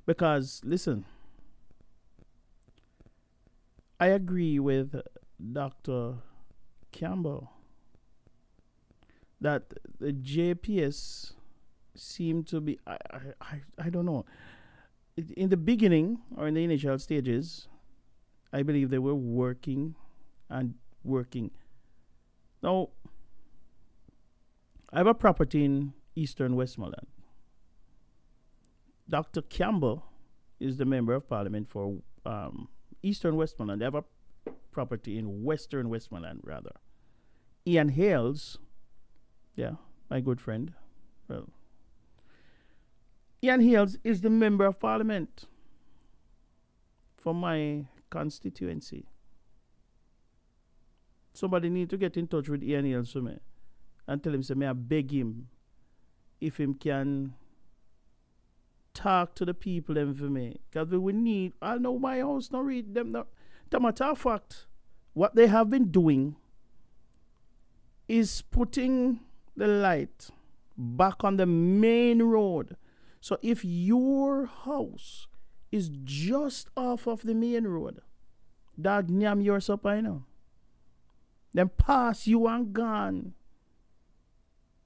Because, listen, I agree with Dr. Campbell that the JPS seem to be, I don't know. In the beginning, or in the initial stages, I believe they were working and working. Now, I have a property in Eastern Westmoreland. Dr. Campbell is the member of parliament for Eastern Westmoreland. They have a property in Western Westmoreland, rather. Ian Hales, yeah, my good friend. Well, Ian Hales is the member of parliament for my constituency. Somebody need to get in touch with Ian Hales for me and tell him, say, may I beg him if him can talk to the people them for me. Because we need, I know my house, not read them. No. To matter of fact, what they have been doing is putting the light back on the main road. So if your house is just off of the main road, dog nyam yours up, I know. Then pass you and gone.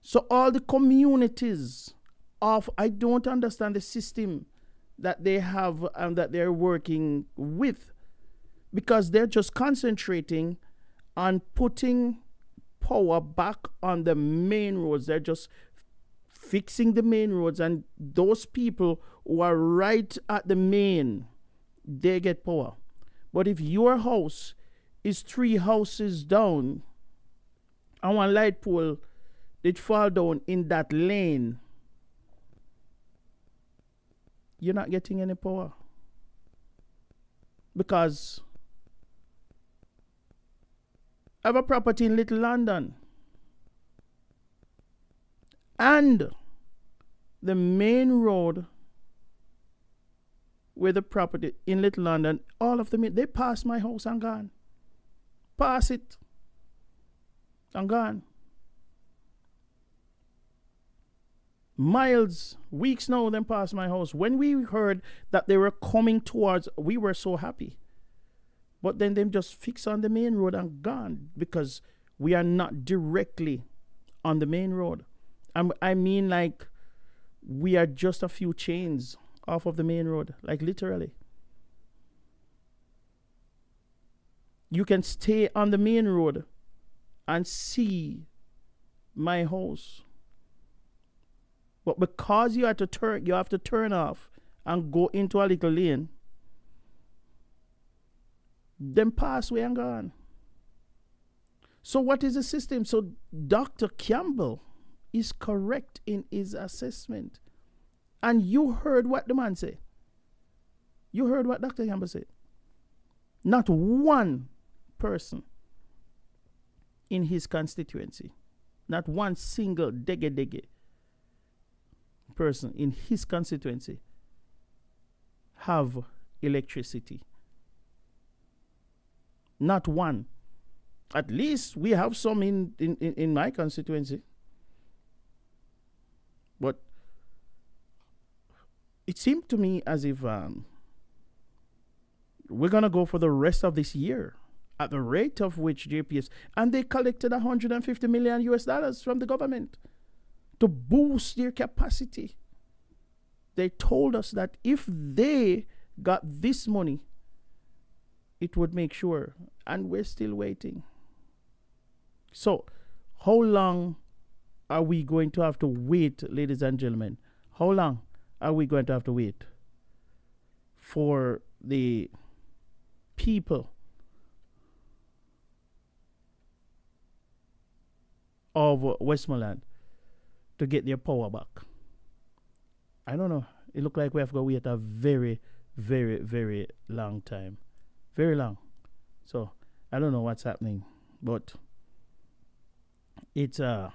So all the communities of, I don't understand the system that they have and that they're working with, because they're just concentrating on putting power back on the main roads. They're just fixing the main roads, and those people who are right at the main, they get power. But if your house is 3 houses down and one light pole did fall down in that lane, you're not getting any power. Because I have a property in Little London, and the main road where the property in Little London, all of them, they pass my house and gone. Pass it and gone. Miles, weeks now, them past my house. When we heard that they were coming towards, we were so happy. But then them just fix on the main road and gone, because we are not directly on the main road. I mean, like, we are just a few chains off of the main road, like literally. You can stay on the main road and see my house. But because you have to turn off and go into a little lane, then pass way and gone. So what is the system? So Dr. Campbell is correct in his assessment. And you heard what the man said. You heard what Dr. Campbell said. Not one person in his constituency, not one single dege person in his constituency have electricity. Not one. At least we have some in my constituency. But it seemed to me as if we're going to go for the rest of this year at the rate of which JPS, and they collected $150 million US from the government to boost their capacity. They told us that if they got this money, it would make sure, and we're still waiting. So, how long are we going to have to wait, ladies and gentlemen? How long are we going to have to wait for the people of Westmoreland to get their power back? I don't know. It looks like we have to wait a very, very, very long time. Very long. So, I don't know what's happening. But it's not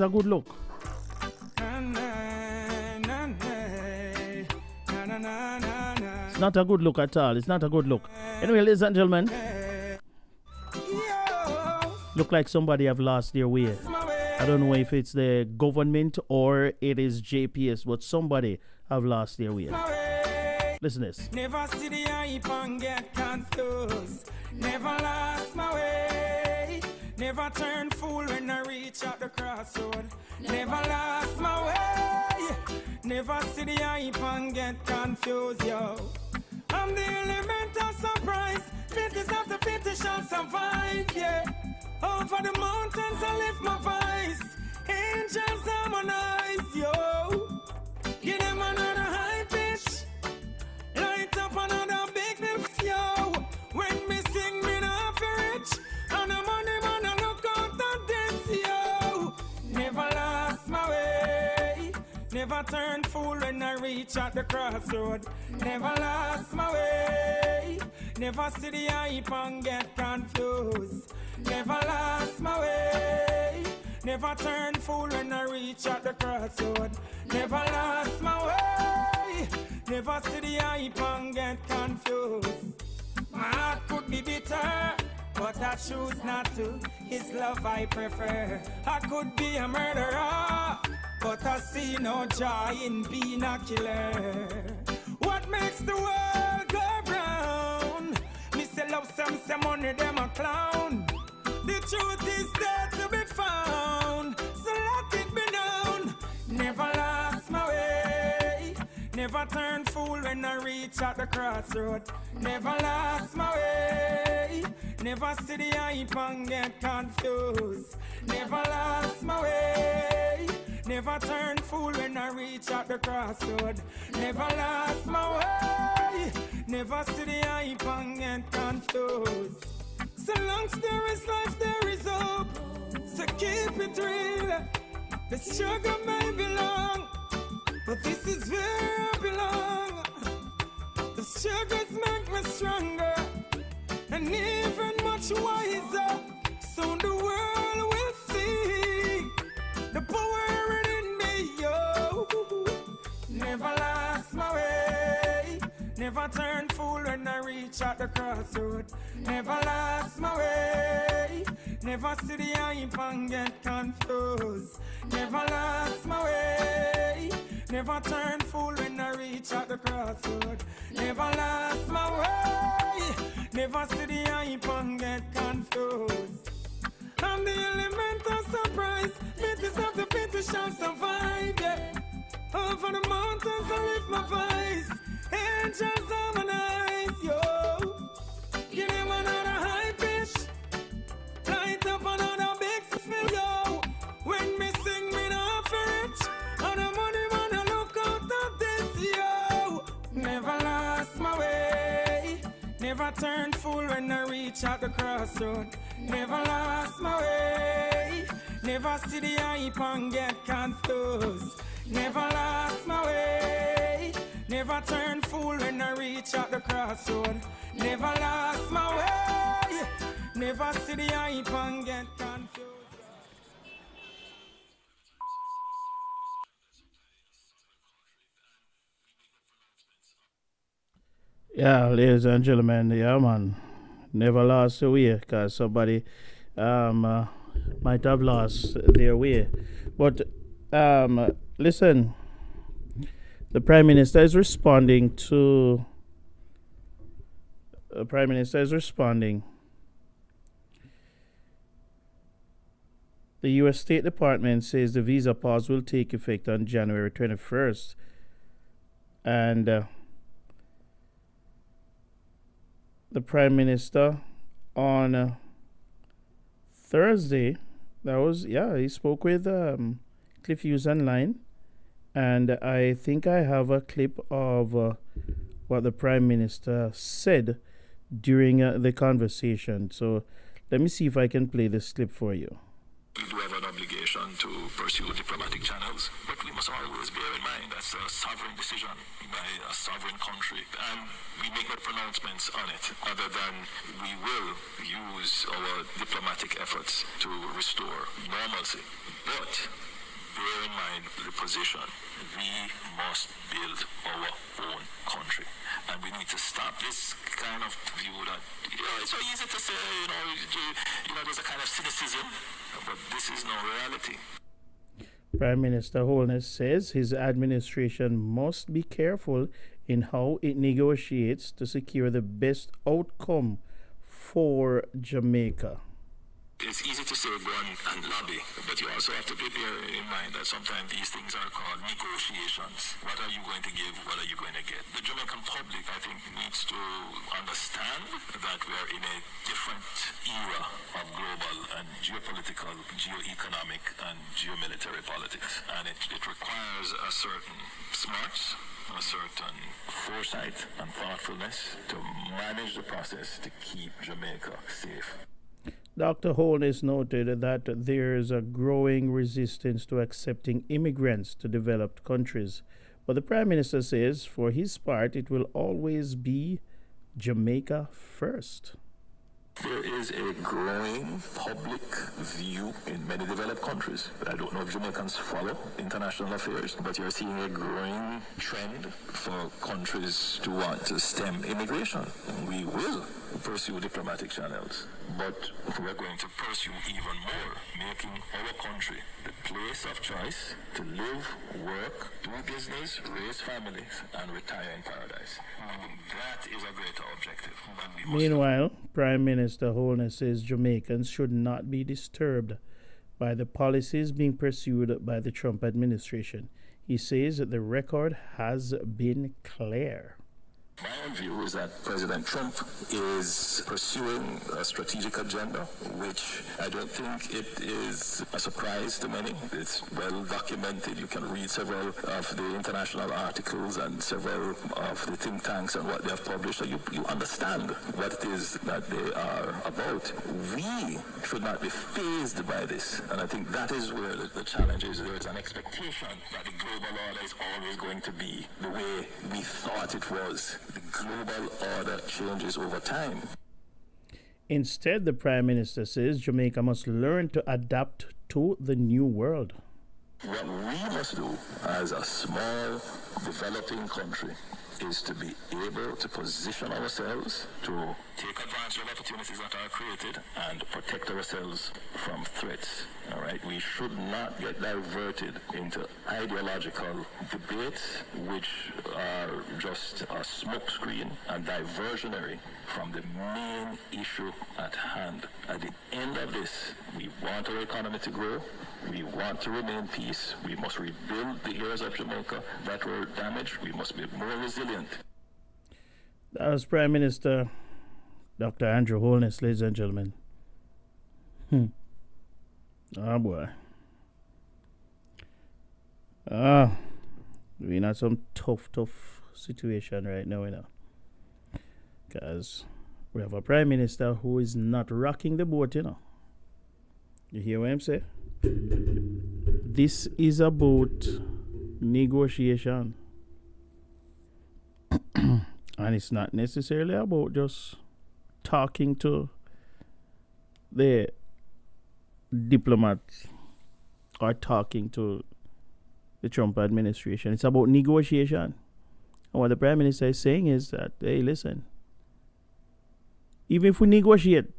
a good look. It's not a good look at all. It's not a good look. Anyway, ladies and gentlemen, look like somebody have lost their way. I don't know if it's the government or it is JPS, but somebody have lost their way. Listen to this. Never see the hype and get confused. Never lost my way. Never turn fool when I reach at the crossroad. Never lost my way. Never see the hype and get confused, yo. I'm the element of surprise. Fittest after fittest shall survive, yeah. Over the mountains I lift my voice. Angels harmonize, yo. Give them another high pitch. Light up another big lips, yo. When me sing, me not for rich. And the money man, I look out at this, yo. Never lost my way. Never turn fool when I reach at the crossroad. Never lost my way. Never see the hype and get confused. Never lost my way. Never turn fool when I reach at the crossroad. Never lost my way. Never see the hype and get confused. My heart could be bitter, but I choose not to. His love I prefer. I could be a murderer, but I see no joy in being a killer. What makes the world go round? Me say love some money, them a clown. The truth is there to be found, so let it be known. Never lost my way. Never turn fool when I reach at the crossroad. Never lost my way. Never see the hype and get confused. Never lost my way. Never turn fool when I reach at the crossroad. Never lost my way. Never see the hype and get confused. So long as there is life, there is hope. So keep it real. The struggle may be long, but this is where I belong. The struggles make me stronger and even much wiser. Soon the world will see the power in me, yo. Never lost my way. Never turn fool when I reach at the crossroad. Never lost my way. Never see the hype and get confused. Never lost my way. Never turn fool when I reach at the crossroad. Never lost my way. Never see the hype and get confused. I'm the element of surprise. Fittest of the fittest shall survive, yeah. Over the mountains I lift my voice. Angels harmonize, yo. Give them another high pitch. Light up another big spill, yo. When me sing, me not for rich. And the money man, I look out of this, yo. Never lost my way. Never turn fool when I reach at the crossroad. Never lost my way. Never see the hype and get confused. Never lost my way. Never turn fool when I reach at the crossroad. Never lost my way. Never see the hype and get confused. Yeah, ladies and gentlemen, yeah, man. Never lost their way because somebody might have lost their way. But listen, the Prime Minister is responding to. The Prime Minister is responding. The U.S. State Department says the visa pause will take effect on January 21st. And the Prime Minister on Thursday, he spoke with Cliff Hughes online. And I think I have a clip of what the Prime Minister said during the conversation. So let me see if I can play this clip for you. We do have an obligation to pursue diplomatic channels, but we must always bear in mind that's a sovereign decision by a sovereign country, and we make no pronouncements on it other than we will use our diplomatic efforts to restore normalcy. But bear in mind the position. We must build our own country. And we need to stop this kind of view that, it's so easy to say, there's a kind of cynicism, but this is no reality. Prime Minister Holness says his administration must be careful in how it negotiates to secure the best outcome for Jamaica. It's easy to say go and lobby, but you also have to bear in mind that sometimes these things are called negotiations. What are you going to give? What are you going to get? The Jamaican public, I think, needs to understand that we are in a different era of global and geopolitical, geoeconomic, and geomilitary politics. And it requires a certain smarts, a certain foresight and thoughtfulness to manage the process to keep Jamaica safe. Dr. Holness noted that there is a growing resistance to accepting immigrants to developed countries. But the Prime Minister says, for his part, it will always be Jamaica first. There is a growing public view in many developed countries. I don't know if Jamaicans follow international affairs, but you're seeing a growing trend for countries to want to stem immigration. We will pursue diplomatic channels, but we're going to pursue even more, making our country the place of choice to live, work, do business, raise families, and retire in paradise. That is a greater objective. Meanwhile, Prime Minister Holness says Jamaicans should not be disturbed by the policies being pursued by the Trump administration. He says that the record has been clear. My own view is that President Trump is pursuing a strategic agenda, which I don't think it is a surprise to many. It's well documented. You can read several of the international articles and several of the think tanks and what they have published, so you understand what it is that they are about. We should not be fazed by this, and I think that is where the challenge is. There is an expectation that the global order is always going to be the way we thought it was. The global order changes over time. Instead, the Prime Minister says Jamaica must learn to adapt to the new world. What we must do as a small, developing country is to be able to position ourselves to take advantage of opportunities that are created and protect ourselves from threats. All right, we should not get diverted into ideological debates which are just a smokescreen and diversionary from the main issue at hand. At the end of this, we want our economy to grow. We want to remain peace. We must rebuild the areas of Jamaica that were damaged. We must be more resilient. That was Prime Minister Dr. Andrew Holness, ladies and gentlemen. Oh boy. We're in some tough situation right now, because we have a Prime Minister who is not rocking the boat, You hear what I'm saying? This is about negotiation. And it's not necessarily about just talking to the diplomats or talking to the Trump administration. It's about negotiation. And what the Prime Minister is saying is that, hey, listen, even if we negotiate,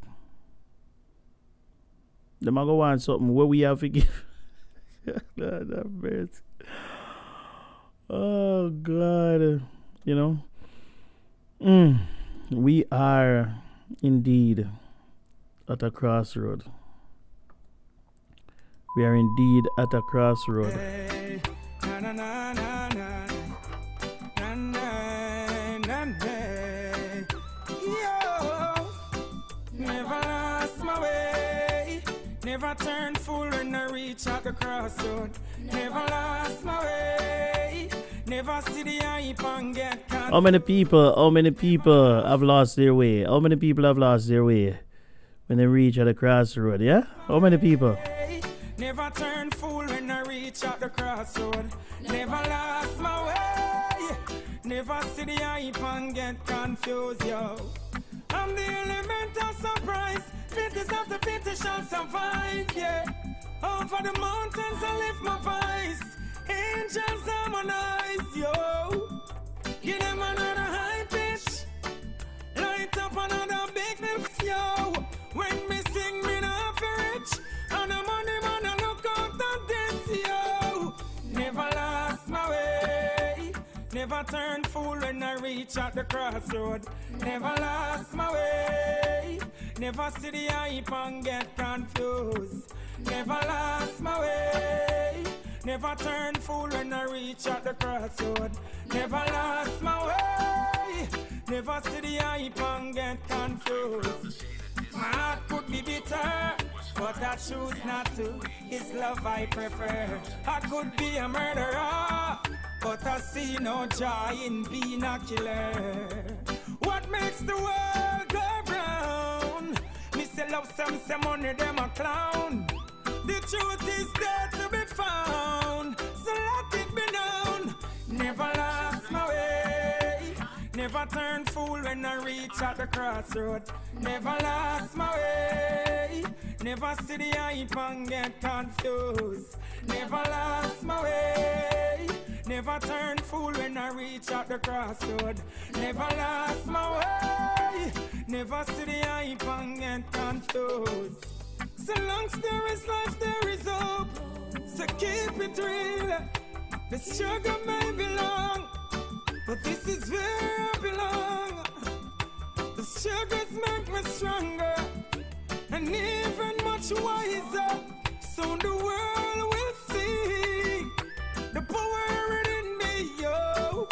the mago want something where we have to give. God have mercy. Oh God, we are indeed at a crossroad. We are indeed at a crossroad. Never turn fool when I reach at the crossroad. Never lost my way. Never see the hype and get caught. How many people have lost their way? How many people have lost their way when they reach at the crossroad? Yeah? How many people? Never turn fool when I reach at the crossroad. Never lost my way. Never see the hype and get confused, yo. I'm the element of surprise. Fittest of the fittest shall survive, yeah. Over the mountains I lift my voice. Angels harmonize, yo. Give them another high pitch. Light up another big lips, yo. When me sing, me not for rich. And the money man, I look out at this, yo. Never lost my way. Never turn fool when I reach at the crossroad. Never lost my way. Never see the hype and get confused. Never lost my way. Never turn fool when I reach at the crossroad. Never lost my way. Never see the hype and get confused. My heart could be bitter, but I choose not to. It's love I prefer. I could be a murderer, but I see no joy in being a killer. What makes the world go round? Me say love some, say money, them a clown. The truth is there to be found, so let it be known. Never lost my way. Never turn fool when I reach at the crossroad. Never lost my way. Never see the hype and get confused. Never lost my way. Never turn fool when I reach at the crossroad. Never lost my way. Never see the hype and get confused. So long there is life, there is hope. So keep it real. The struggle may be long, but this is where I belong. The struggles make me stronger and even much wiser. Soon the world will see the power in me, yo.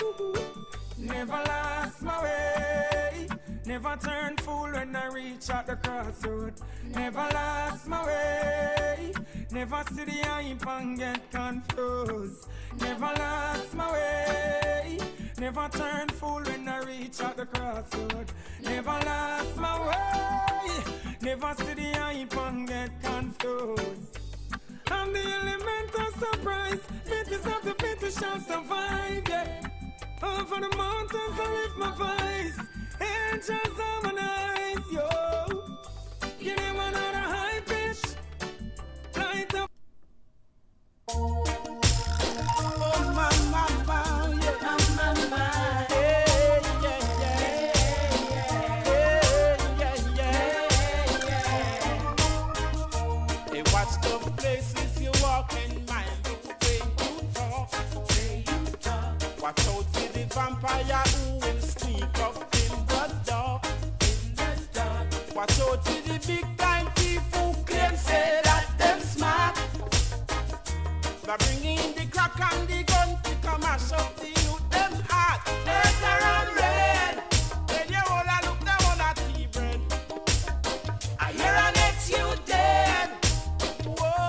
Never lost my way. Never turn fool when I reach at the crossroad. Never lost my way. Never see the hype and get confused. Never lost my way. Never turn fool when I reach at the crossroad. Never lost my way. Never see the hype and get confused. I'm the elemental surprise. Fittest of the fittest shall survive, yeah. Over the mountains I lift my voice. Angels harmonize, yo. Give them another high pitch. Light up. Oh, mama, yeah, mama, Hey, watch the places you walk in, mind the way you talk. Watch out for the vampire who will sneak up in the dark. Watch out for the big time thief who claim say that them smart. By bringing the crack and the gun to come mash up the youth them heart. Later on red, when you all a look down on a tea bread. I hear an ex you dead. Whoa,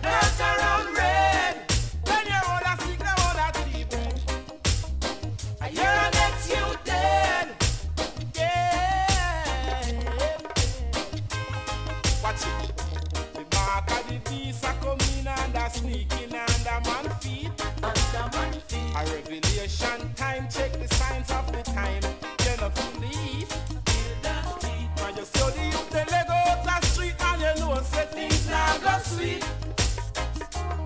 later on red, when you all a sick down on a tea bread. I hear an ex you dead. Watch it. The mark of the beast a come in and a sneaking under man feet. A revelation time, check the signs of the time. You know feel the heat. When you see the youth they leg out the street and you know say things now go sweet.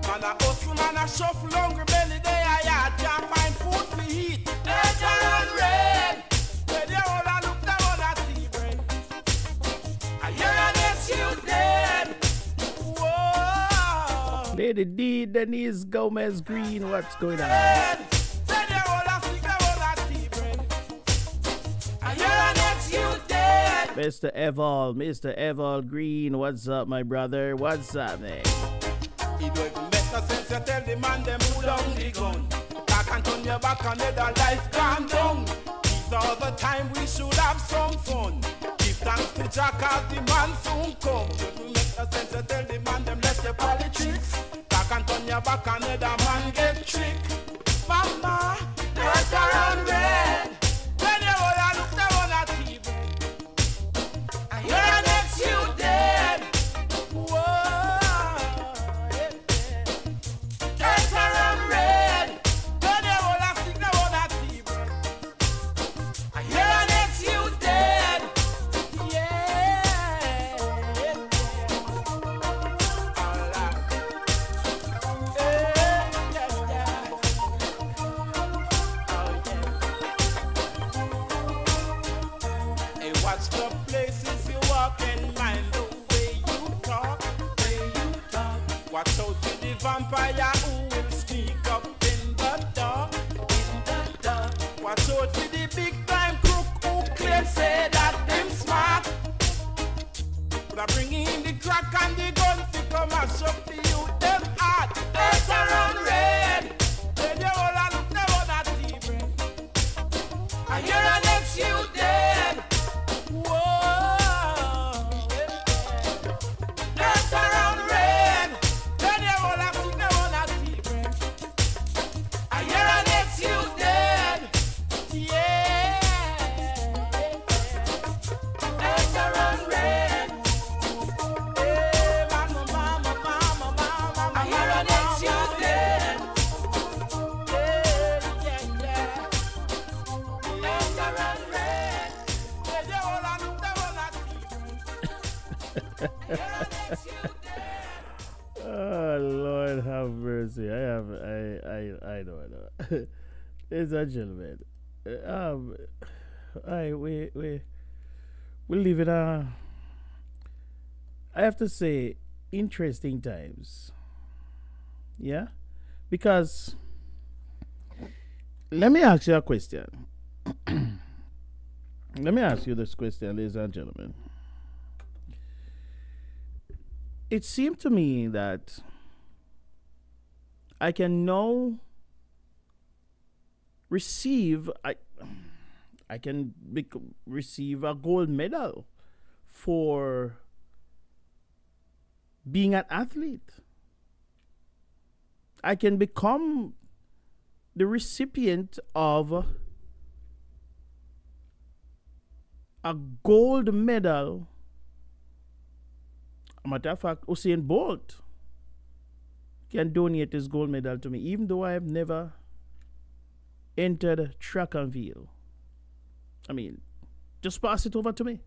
Man a hustle, man a shuffle, hungry belly they a yard can't find food to eat. Later on red, where they all a look down on a tea bread. I hear an ex you dead. Whoa. Lady D, Denise Gomez Green, what's going on? Where they all a stick down on a tea bread. I hear an ex you dead. Mr. Evol Green, what's up, my brother? What's up, man? It don't even make no sense you tell the man them who down the gun. Back and turn your back and let the life calm down. These are the time we should have some fun. Give thanks to Jack as the man soon come. It don't make no sense you tell the man them left your politics. Back and turn your back and let the man get tricked. Mama, let around red. When you all a look down on a TV, I hear an ex you dead. Whoa. Get around red. When you all a stick down on a TV, I hear an ex you dead. Yeah. vampire who will sneak up in the dark. Watch out for the big time crook who claim say that them smart. But I bring in the crack and the gun to come mash up the youth them hard. Earth around red. When you all a look them on that TV. And you're an ex you dead. Whoa. Earth around red. When you all a look them on that TV. And you're an ex you dead. Yeah. Earth around red. Oh Lord have mercy. I know. Ladies and gentlemen. We live in I have to say interesting times. Yeah? Because let me ask you a question. Let me ask you this question, ladies and gentlemen. It seemed to me that I can now receive receive a gold medal for being an athlete. I can become the recipient of a gold medal. As a matter of fact, Usain Bolt can donate his gold medal to me, even though I have never entered track and field. I mean, just pass it over to me.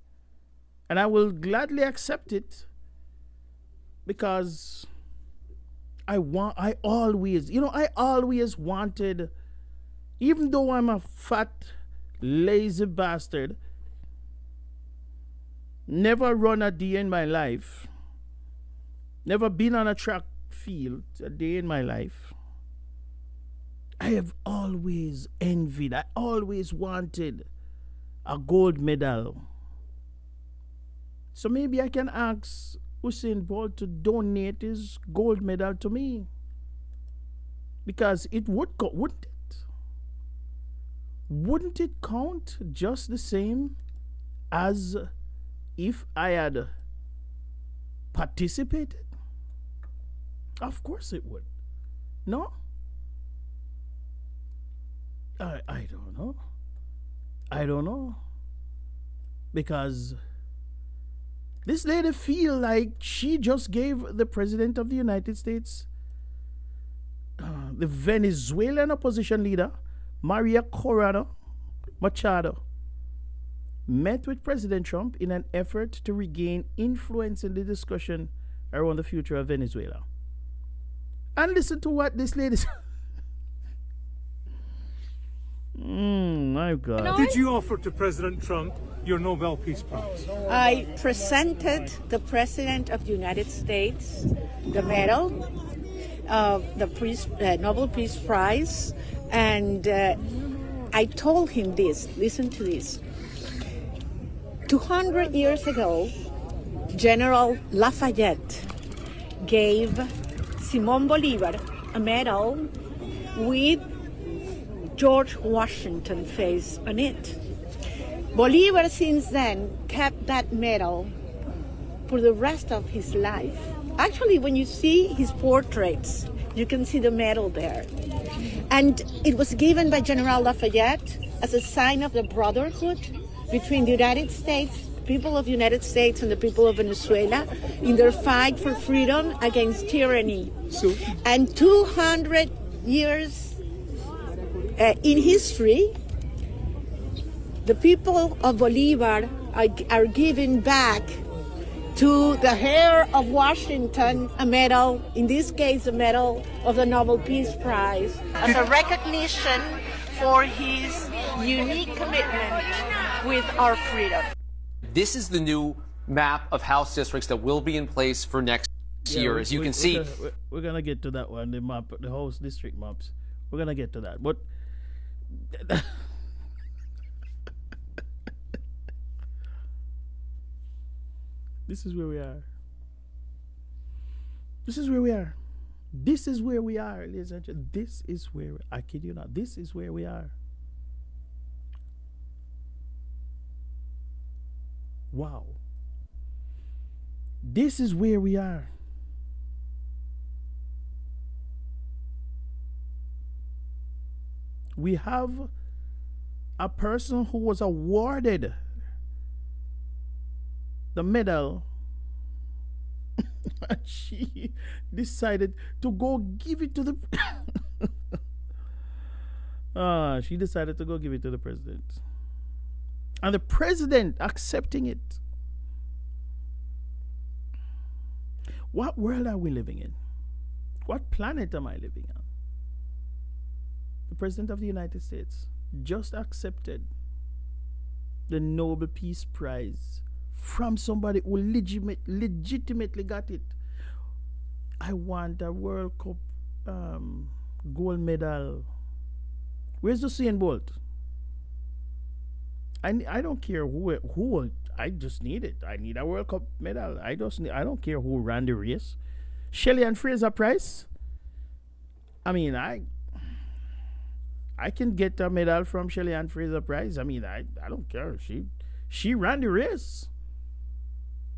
And I will gladly accept it because I always wanted, even though I'm a fat, lazy bastard, never run a day in my life, never been on a track field a day in my life, I have always envied, I always wanted a gold medal. So maybe I can ask Usain Bolt to donate his gold medal to me. Because it would wouldn't it? Wouldn't it count just the same as if I had participated? Of course it would. No? I don't know. I don't know. Because this lady feel like she just gave the President of the United States, the Venezuelan opposition leader, Maria Corina Machado, met with President Trump in an effort to regain influence in the discussion around the future of Venezuela. And listen to what this lady said. My God. Did you offer to President Trump your Nobel Peace Prize? I presented the President of the United States the medal of the Nobel Peace Prize, and I told him this. Listen to this. 200 years ago, General Lafayette gave Simon Bolivar a medal with George Washington's face on it. Bolivar since then kept that medal for the rest of his life. Actually, when you see his portraits, you can see the medal there. And it was given by General Lafayette as a sign of the brotherhood between the United States, people of the United States and the people of Venezuela in their fight for freedom against tyranny. And 200 years in history, the people of Bolivar are giving back to the heir of Washington a medal, in this case a medal of the Nobel Peace Prize, as a recognition for his unique commitment with our freedom. This is the new map of House districts that will be in place for next. here, as you can see. We're gonna get to that one. The map, the house district maps. We're gonna get to that, but. This is where we are. This is where we are. This is where we are, ladies and gentlemen. This is where, I kid you not, this is where we are. Wow. This is where we are. We have a person who was awarded the medal and she decided to go give it to the she decided to go give it to the president, and the president accepting it. What world are we living in? What planet am I living on? The president of the United States just accepted the Nobel Peace Prize from somebody who legitimately got it. I want a World Cup gold medal. Where's Usain Bolt? I don't care who. I just need it. I need a World Cup medal. I don't care who ran the race. Shelley and Fraser Price. I mean, I can get a medal from Shelley and Fraser Price. I mean, I don't care. She ran the race.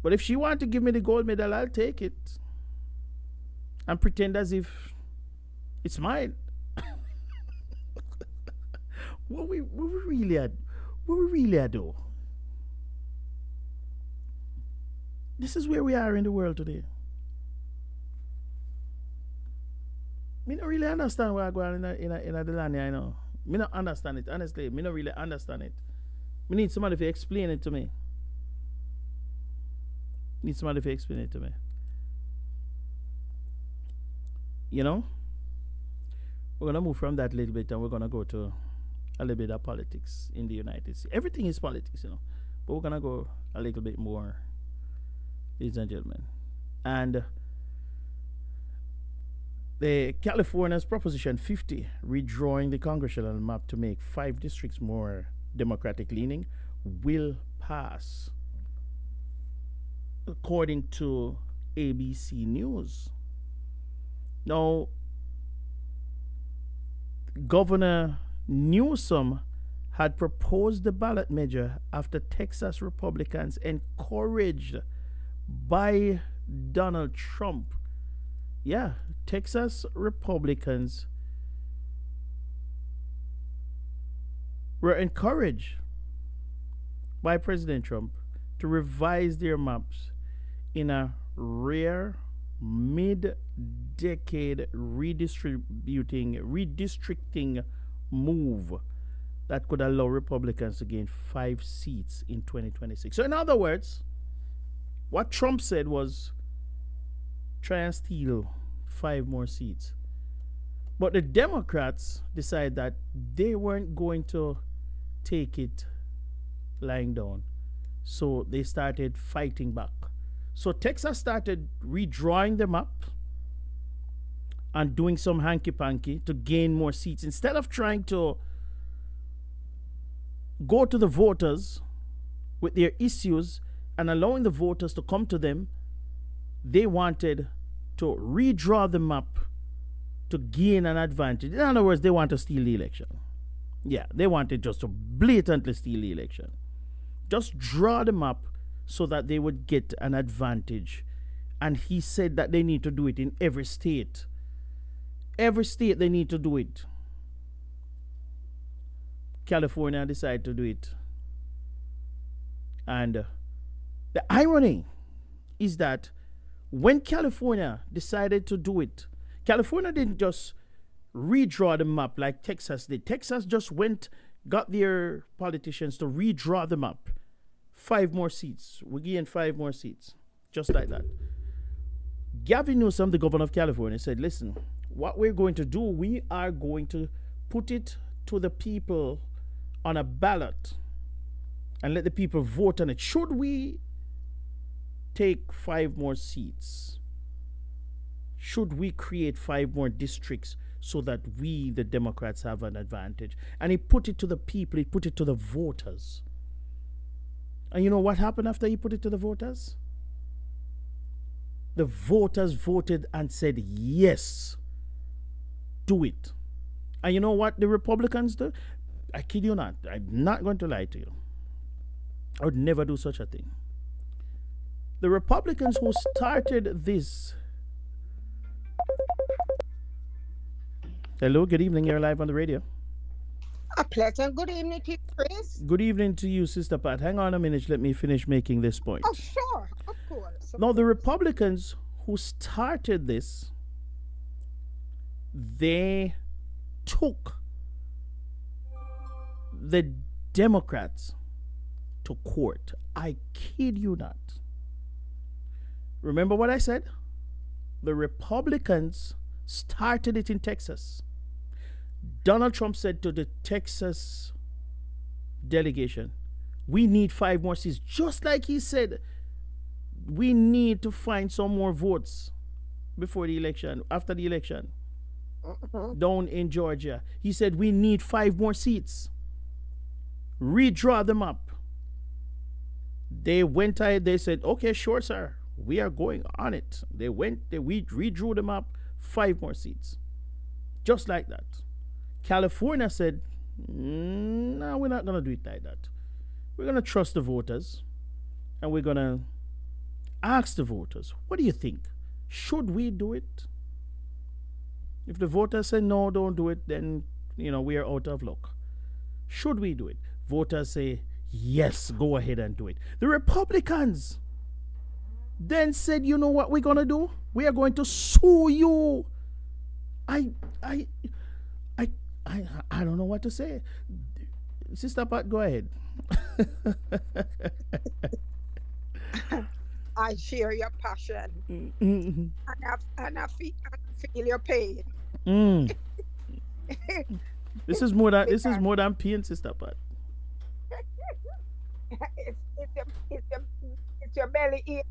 But if she wants to give me the gold medal, I'll take it and pretend as if it's mine. What we really are though. This is where we are in the world today. Me don't really understand what going on in the land here, you know. Me don't understand it, honestly. Me don't really understand it. Me need somebody to explain it to me. Need somebody to explain it to me. You know? We're gonna move from that a little bit and we're gonna go to a little bit of politics in the United States. Everything is politics, you know. But we're gonna go a little bit more, ladies and gentlemen. And the California's Proposition 50, redrawing the congressional map to make 5 districts more Democratic leaning, will pass, according to ABC News. Now, Governor Newsom had proposed the ballot measure after Texas Republicans, encouraged by Donald Trump, Texas Republicans were encouraged by President Trump to revise their maps in a rare mid-decade redistricting move that could allow Republicans to gain 5 seats in 2026. So in other words, what Trump said was try and steal 5 more seats. But the Democrats decided that they weren't going to take it lying down. So they started fighting back. So Texas started redrawing the map and doing some hanky-panky to gain more seats. Instead of trying to go to the voters with their issues and allowing the voters to come to them, they wanted to redraw the map to gain an advantage. In other words, they want to steal the election. Yeah, they wanted just to blatantly steal the election. Just draw the map so that they would get an advantage. And he said that they need to do it in every state. Every state they need to do it. California decided to do it. And the irony is that when California decided to do it, California didn't just redraw the map like Texas did. Texas just got their politicians to redraw the map. 5 more seats. We gained 5 more seats. Just like that. Gavin Newsom, the governor of California, said, listen, what we're going to do, we are going to put it to the people on a ballot and let the people vote on it. Should we take 5 more seats? Should we create 5 more districts so that we, the Democrats, have an advantage? And he put it to the people, he put it to the voters. And you know what happened after he put it to the voters? The voters voted and said, yes, do it. And you know what the Republicans do? I kid you not. I'm not going to lie to you. I would never do such a thing. The Republicans who started this. Hello, good evening. You're live on the radio. A pleasant good evening to you, Chris. Good evening to you, Sister Pat. Hang on a minute. Let me finish making this point. Oh, sure. Of course. Now, the Republicans who started this, they took the Democrats to court. I kid you not. Remember what I said? The Republicans started it in Texas. Donald Trump said to the Texas delegation, we need 5 more seats. Just like he said, we need to find some more votes before the election, after the election. Down in Georgia. He said, we need 5 more seats. Redraw them up. They went ahead, they said, okay, sure, sir. We are going on it. We redrew them up, 5 more seats. Just like that. California said, no, we're not going to do it like that. We're going to trust the voters. And we're going to ask the voters, what do you think? Should we do it? If the voters say, no, don't do it, then, we are out of luck. Should we do it? Voters say, yes, go ahead and do it. The Republicans then said, you know what we're going to do? We are going to sue you. I don't know what to say. Sister Pat, go ahead. I share your passion. And I feel your pain. This is more than pain, Sister Pat. It's your belly ache.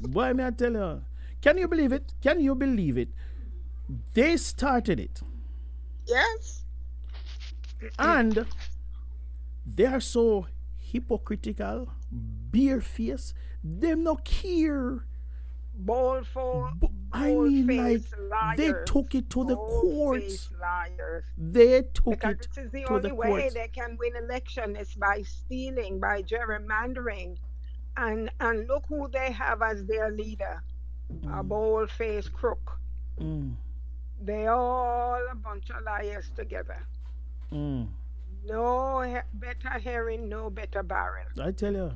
Boy, may I tell you? Can you believe it? Can you believe it? They started it. Yes. And they are so hypocritical, barefaced. Them no care. I mean, like, liars, they took it to the courts. Liars. They took because it this is the to only the way courts. they can win election is by stealing, by gerrymandering. And look who they have as their leader, a bold-faced crook. They all a bunch of liars together. No better herring, no better barrel. I tell you.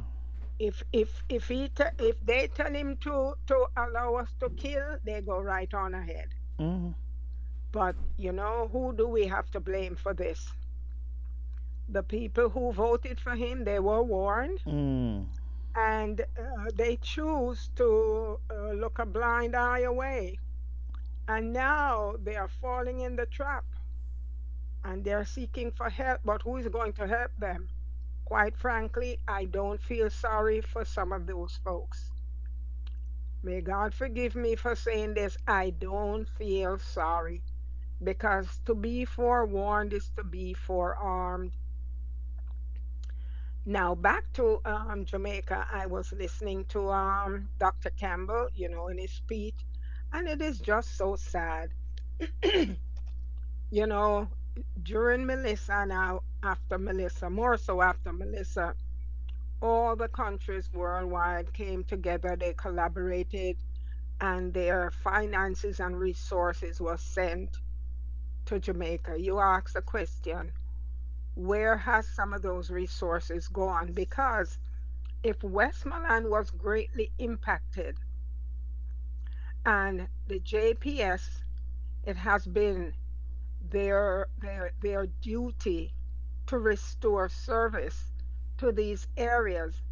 If they tell him to allow us to kill, they go right on ahead. But who do we have to blame for this? The people who voted for him, they were warned. And they choose to look a blind eye away. And now they are falling in the trap. And they're seeking for help. But who is going to help them? Quite frankly, I don't feel sorry for some of those folks. May God forgive me for saying this. I don't feel sorry. Because to be forewarned is to be forearmed. Now, back to Jamaica, I was listening to Dr. Campbell, in his speech, and it is just so sad. During Melissa, now after Melissa, more so after Melissa, all the countries worldwide came together, they collaborated, and their finances and resources were sent to Jamaica. You ask the question, where has some of those resources gone? Because if Westmoreland was greatly impacted and the JPS, it has been their duty to restore service to these areas,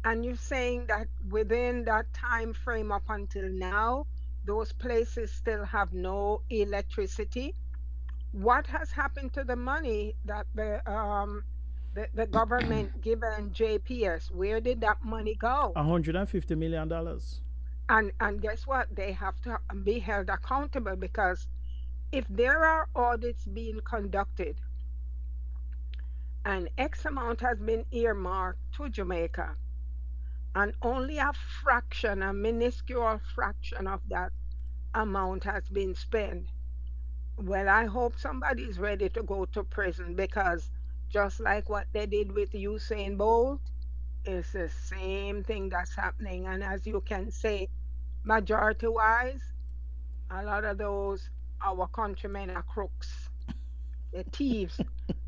and you're saying that within that time frame up until now, those places still have no electricity. What has happened to the money that the government given JPS? Where did that money go? $150 million. And guess what? They have to be held accountable, because if there are audits being conducted and X amount has been earmarked to Jamaica, and only a fraction, a minuscule fraction of that amount has been spent, well, I hope somebody's ready to go to prison, because just like what they did with Usain Bolt, it's the same thing that's happening. And as you can say, majority wise, a lot of those our countrymen are crooks, they're thieves,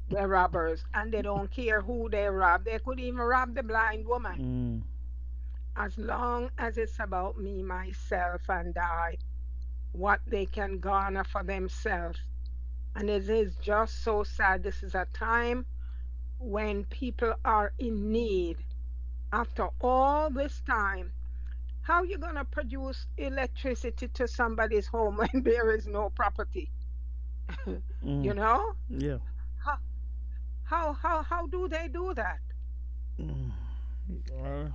they're robbers, and they don't care who they rob. They could even rob the blind woman. Mm. As long as it's about me, myself, and I, what they can garner for themselves. And it is just so sad. This is a time when people are in need. After all this time, how you gonna produce electricity to somebody's home when there is no property? You Mm. know? Yeah. How how do they do that? Mm. Uh,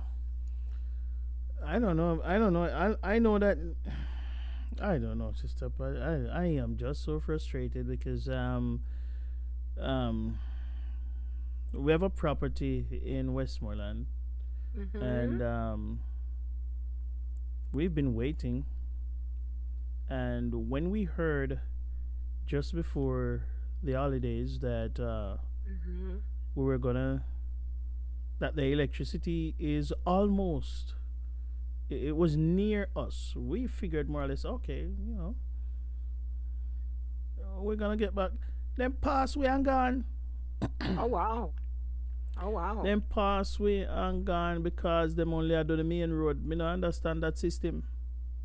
I don't know. I don't know. I know that. I don't know, sister. But I am just so frustrated because um we have a property in Westmoreland, Hmm. and we've been waiting. And when we heard just before the holidays that Hmm. we were gonna that the electricity is almost it was near us, we figured more or less, okay, we're gonna get back. Then pass we and gone. Oh wow. Oh wow. Then pass we and gone because them only are do the main road. Me no understand that system.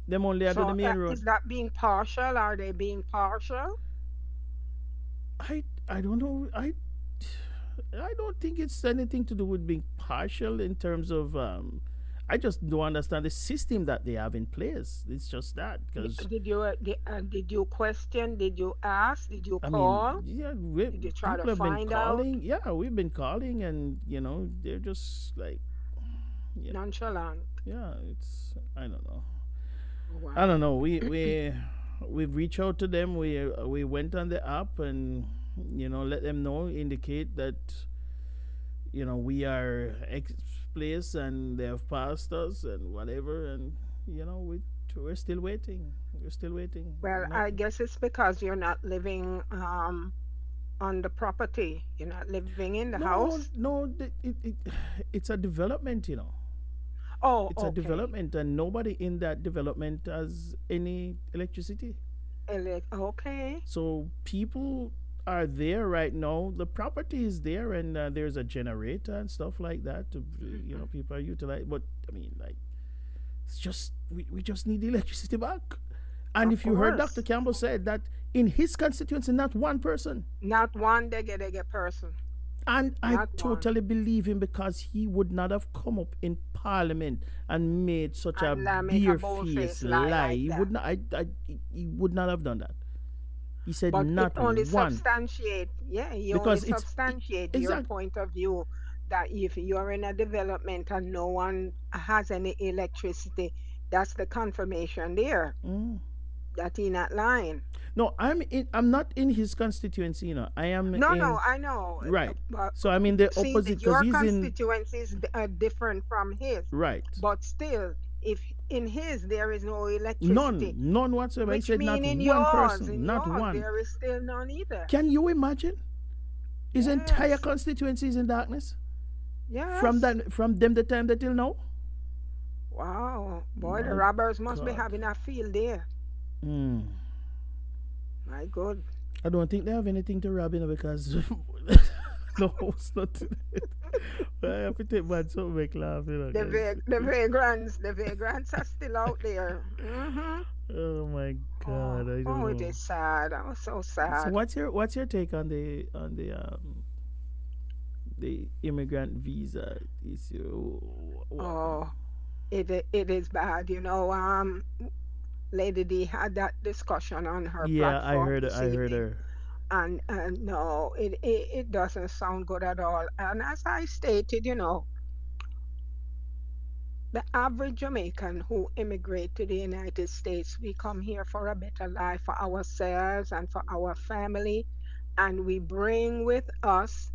Them only are do the So main road. is that being partial? Are they being partial? I don't know. I don't think it's anything to do with being partial in terms of I just don't understand the system that they have in place. It's just that because Did you question? Did you ask? Did you I mean, call? yeah, Did you try to people have been find out? calling. Yeah, we've been calling, and they're just like, you know, Nonchalant. yeah, it's I don't know. I Wow. don't know. We've reached out to them. We went on the app and let them know, indicate that we are X place and they have passed us and whatever, and we're still waiting. We're still waiting. Well, I Nothing. guess it's because you're not living on the property. You're not living in the No, house. no, it's a development. Oh, It's a okay. development, and nobody in that development has any electricity. Okay. So people are there right now. The property is there, and there's a generator and stuff like that. Mhm. People are utilizing. But I mean, like, it's just we just need the electricity back. And Of if you heard Dr. course. Campbell said that in his constituency, not one person. Not one dege person. And I Not one. totally believe him because he would not have come up in parliament and made such a And make a bare-faced bold-faced lie lie. like He would that. not. He would not have done that. He said But it not only one substantiate, yeah, you only because it's substantiate your exact. point of view, that if you're in a development and no one has any electricity, that's the confirmation there Mm. that he not lying. No, I'm not in his constituency. I am No, no, in I know. right. But So I'm in the see, opposite because your he's in constituency is different from his. right. But still, if in his there is no None, electricity, none whatsoever. He which said not mean one in person, not yours, one. there is still none either. Can you imagine? His entire Yes, constituency is in darkness yes. from them the time that till now. Wow, boy, the My robbers must be God. having a field there. Mm. My God. I don't think they have anything to rob because no, it's not. I have to take bad something make laugh, because The vagrants are still out there. Hmm. oh my God, I don't Oh, it know. is sad. Oh, so So sad. what's your take on the immigrant visa issue? Oh, it is bad. Lady D had that discussion on her Yeah, platform this I heard evening, her. and no, it doesn't sound good at all. And as I stated, The average Jamaican who immigrate to the United States, we come here for a better life for ourselves and for our family, and we bring with us,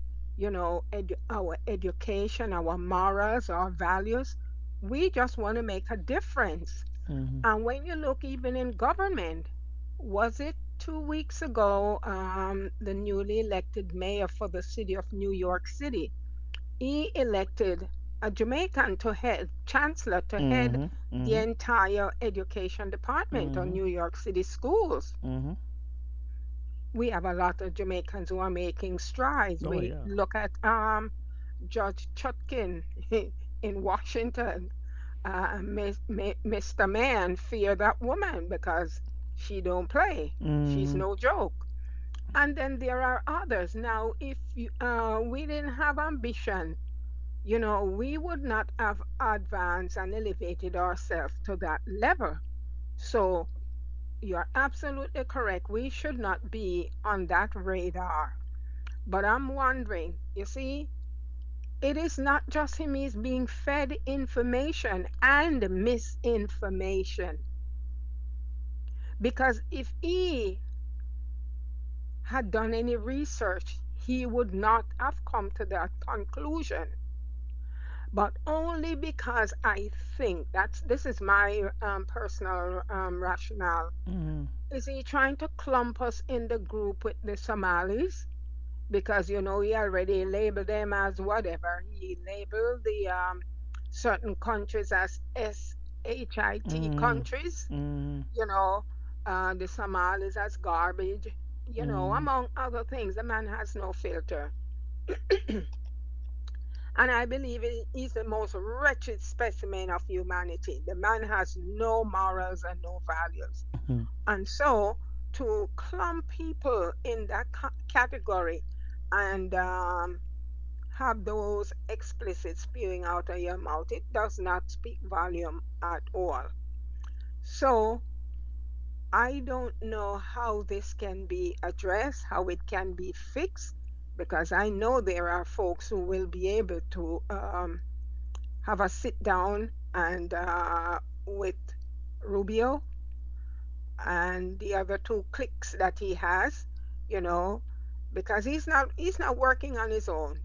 our education, our morals, our values. We just want to make a difference. Mm-hmm. And when you look even in government, was it 2 weeks ago, the newly elected mayor for the city of New York City, he elected a Jamaican to head, chancellor to head Mm-hmm. the Mm-hmm. entire education department of Mm-hmm. New York City schools. Mm-hmm. We have a lot of Jamaicans who are making strides. Oh We yeah. look at Judge Chutkin in Washington. Mr. Man fear that woman because she don't play. She's Mm-hmm. no joke. And then there are others. Now, if we didn't have ambition, we would not have advanced and elevated ourselves to that level. So you're absolutely correct. We should not be on that radar. But I'm wondering, you see, it is not just him, he's being fed information and misinformation. Because if he had done any research, he would not have come to that conclusion. But only because I think this is my personal rationale. Mm-hmm. Is he trying to clump us in the group with the Somalis? Because he already labeled them as whatever. He labeled the certain countries as SHIT Mm-hmm. countries, Mm-hmm. you know, the Somalis as garbage, Mm-hmm. among other things. The man has no filter. And I believe he's the most wretched specimen of humanity. The man has no morals and no values. Mm-hmm. And so to clump people in that category and have those explicit spewing out of your mouth, it does not speak volume at all. So I don't know how this can be addressed, how it can be fixed, because I know there are folks who will be able to have a sit down and with Rubio and the other two cliques that he has, you know, because he's not working on his own.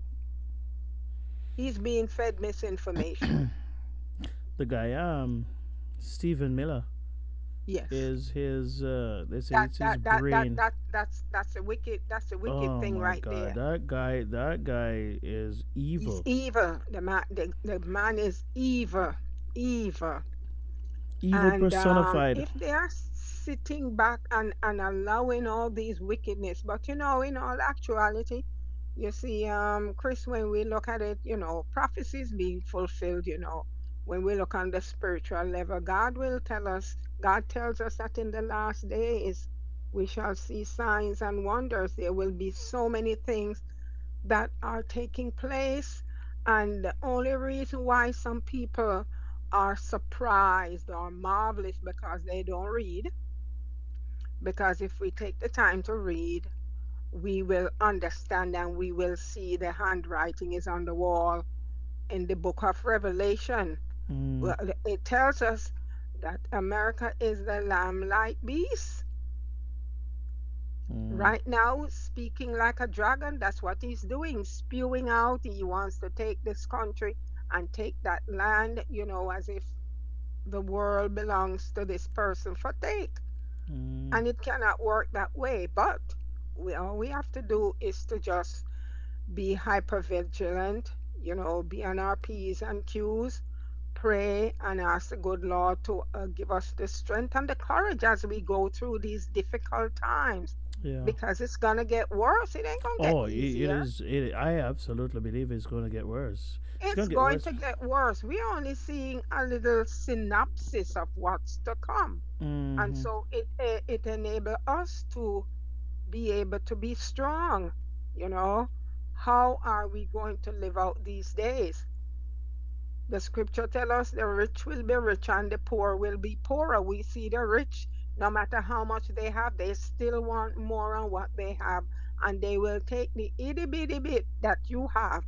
He's being fed misinformation. The guy, Stephen Miller, Yes. is his. They say That it's his that that that brain. that that's a wicked Oh thing my right God, there. that guy is He's evil. evil. The man is evil, evil. Evil And personified. if they are sitting back and allowing all these wickedness, but in all actuality, you see, Chris, when we look at it, prophecies being fulfilled, when we look on the spiritual level, God tells us that in the last days we shall see signs and wonders. There will be so many things that are taking place. And the only reason why some people are surprised or marvelous because they don't read, because if we take the time to read, we will understand and we will see the handwriting is on the wall in the book of Revelation. Mm, Well, it tells us that America is the lamb like beast. mm, Right now, speaking like a dragon, that's what he's doing, spewing out. He wants to take this country and take that land, as if the world belongs to this person for take. mm. And it cannot work that way. But all we have to do is to just be hyper vigilant, be on our P's and Q's, pray and ask the good Lord to give us the strength and the courage as we go through these difficult times, Yeah. because it's going to get worse. It ain't going to get Oh, it easier. is. I absolutely believe it's going to get worse. It's It's going to get going worse. to get worse. We're only seeing a little synopsis of what's to come. And Mm-hmm. so it enables us to be able to be strong. You know, how are we going to live out these days? The scripture tells us the rich will be rich and the poor will be poorer. We see the rich, no matter how much they have, they still want more on what they have, and they will take the itty bitty bit that you have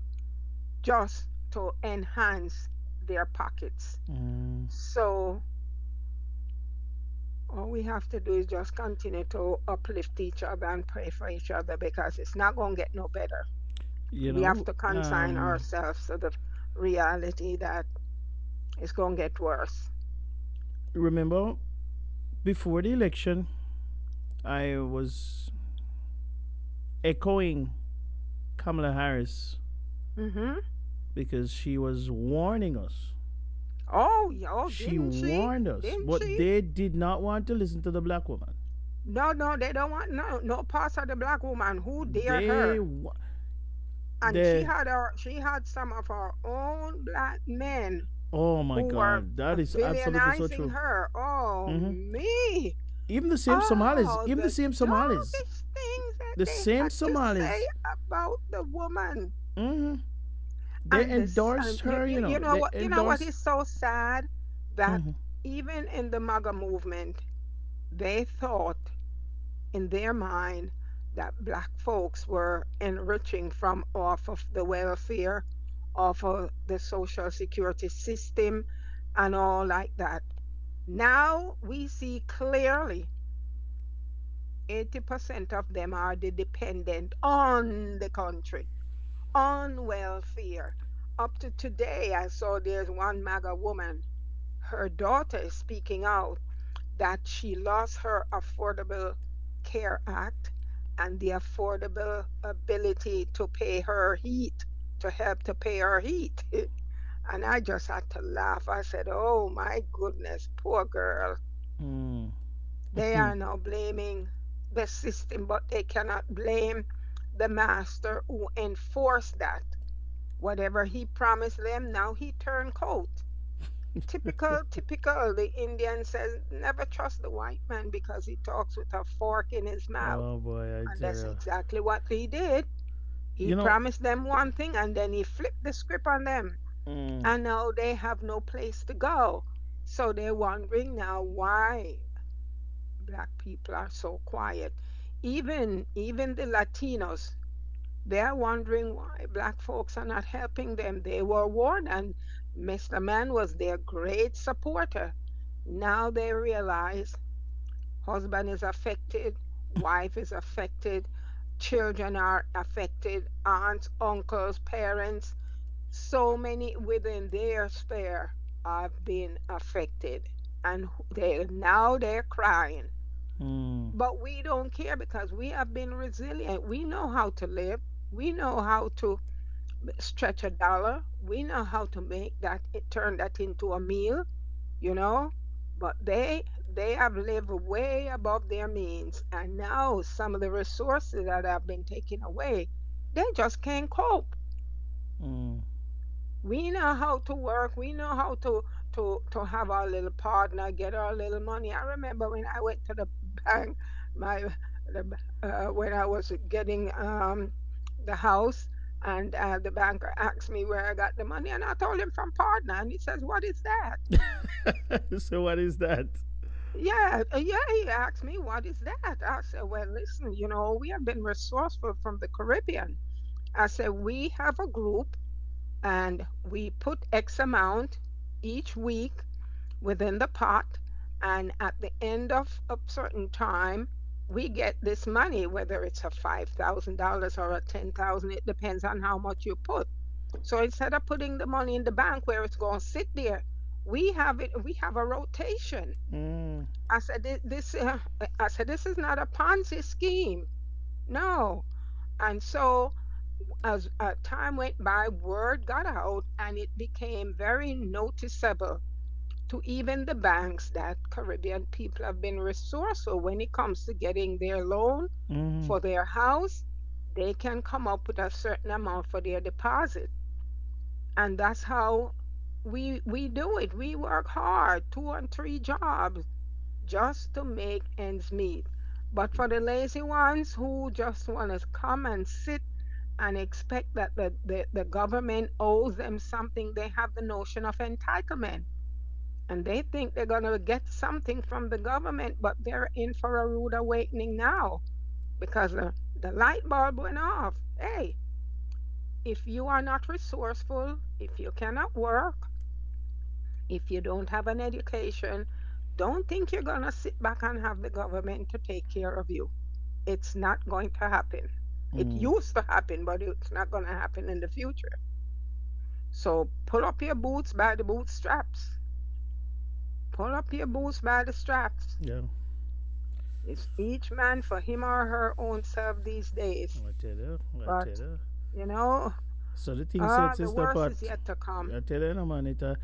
just to enhance their pockets. Mm. So all we have to do is just continue to uplift each other and pray for each other because it's not going to get no better. You We have know, to consign ourselves to the reality that it's going to get worse. remember before the election, I was echoing Kamala Harris Mhm. because she was warning us. Oh, oh, She didn't she? warned us, Didn't but she? they did not want to listen to the black woman. No, no, they don't want no parts of the black woman. Who dare They, her? And they, she had some of our own black men oh my who were God, that is absolutely so villainizing true. her. Oh Hmm. me. Even the same Somalis, Oh, even the the same Somalis, dopest things that the they same had to say Somalis. about the woman. Hmm. They And this, endorsed her, you know they what? You know what endorsed. is so sad that Hmm. even in the MAGA movement, they thought in their mind that black folks were enriching from off of the welfare, off of the social security system, and all like that. Now we see clearly 80% of them are the dependent on the country, on welfare. Up to today, I saw there's one MAGA woman, her daughter is speaking out that she lost her Affordable Care Act and the affordable ability to pay her heat, to help to pay her heat. And I just had to laugh. I said, oh my goodness, poor girl. Mm. They are now blaming the system, but they cannot blame the master who enforced that. Whatever he promised them, now he turned coat. Typical, typical. The Indian says, never trust the white man because he talks with a fork in his mouth. Oh boy, I And tell that's you. exactly what he did. He You know, promised them one thing and then he flipped the script on them. mm, And now they have no place to go. So they're wondering now why black people are so quiet. Even the Latinos, they're wondering why black folks are not helping them. They were warned, and Mr. Man was their great supporter. Now they realize husband is affected, wife is affected, children are affected, aunts, uncles, parents, so many within their sphere have been affected. And they're crying. mm, But we don't care because we have been resilient. We know how to live. We know how to stretch a dollar. We know how to make that turn that into a meal, you know. But they have lived way above their means, and now some of the resources that have been taken away, they just can't cope. mm. We know how to work. We know how to have our little partner, get our little money. I remember when I went to the bank, my when I was getting the house, and the banker asked me where I got the money, and I told him from partner, and he says, "What is that?" So what is that? Yeah, yeah. He asked me, "What is that?" I said, "Well, listen, we have been resourceful from the Caribbean." I said, "We have a group and we put X amount each week within the pot, and at the end of a certain time, we get this money, whether it's a $5,000 or a 10,000, it depends on how much you put. So instead of putting the money in the bank where it's going to sit there, we have a rotation." Mm, I said, I said, this is not a Ponzi scheme. No. And so as time went by, word got out and it became very noticeable to even the banks that Caribbean people have been resourceful when it comes to getting their loan mm, for their house. They can come up with a certain amount for their deposit. And that's how we do it. We work hard, two and three jobs just to make ends meet. But for the lazy ones who just want to come and sit and expect that the government owes them something, they have the notion of entitlement. And they think they're going to get something from the government, but they're in for a rude awakening now because the light bulb went off. Hey, if you are not resourceful, if you cannot work, If you don't have an education, don't think you're going to sit back and have the government to take care of you. It's not going to happen. It used to happen, but it's not going to happen in the future. So pull up your boots by the bootstraps. Pull up your boots by the straps. Yeah. It's each man for him or her own self these days. I tell you. But, you know, So the thing said, the Sister worst Pat, is yet to come. I tell you, no, man, the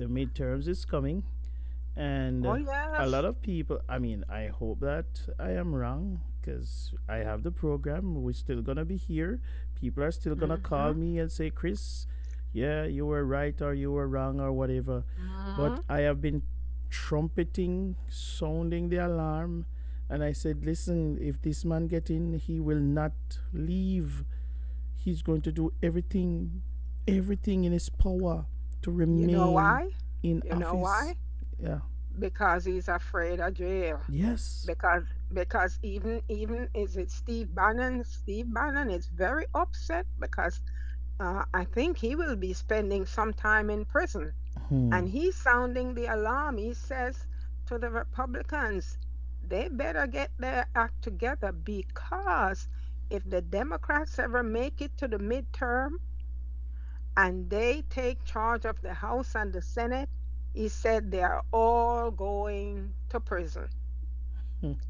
midterms is coming, and Oh, a yes. lot of people. I mean, I hope that I am wrong because I have the program. We're still gonna be here. People are still gonna call me and say, Chris, yeah, you were right or you were wrong or whatever. But I have been trumpeting, sounding the alarm, and I said, listen, if this man get in, he will not leave. He's going to do everything in his power to remain You know why? in You office. know why? Yeah. Because he's afraid of jail. Yes. Because even is it Steve Bannon? Steve Bannon is very upset because I think he will be spending some time in prison. And he's sounding the alarm. He says to the Republicans, they better get their act together because if the Democrats ever make it to the midterm and they take charge of the House and the Senate, he said they are all going to prison,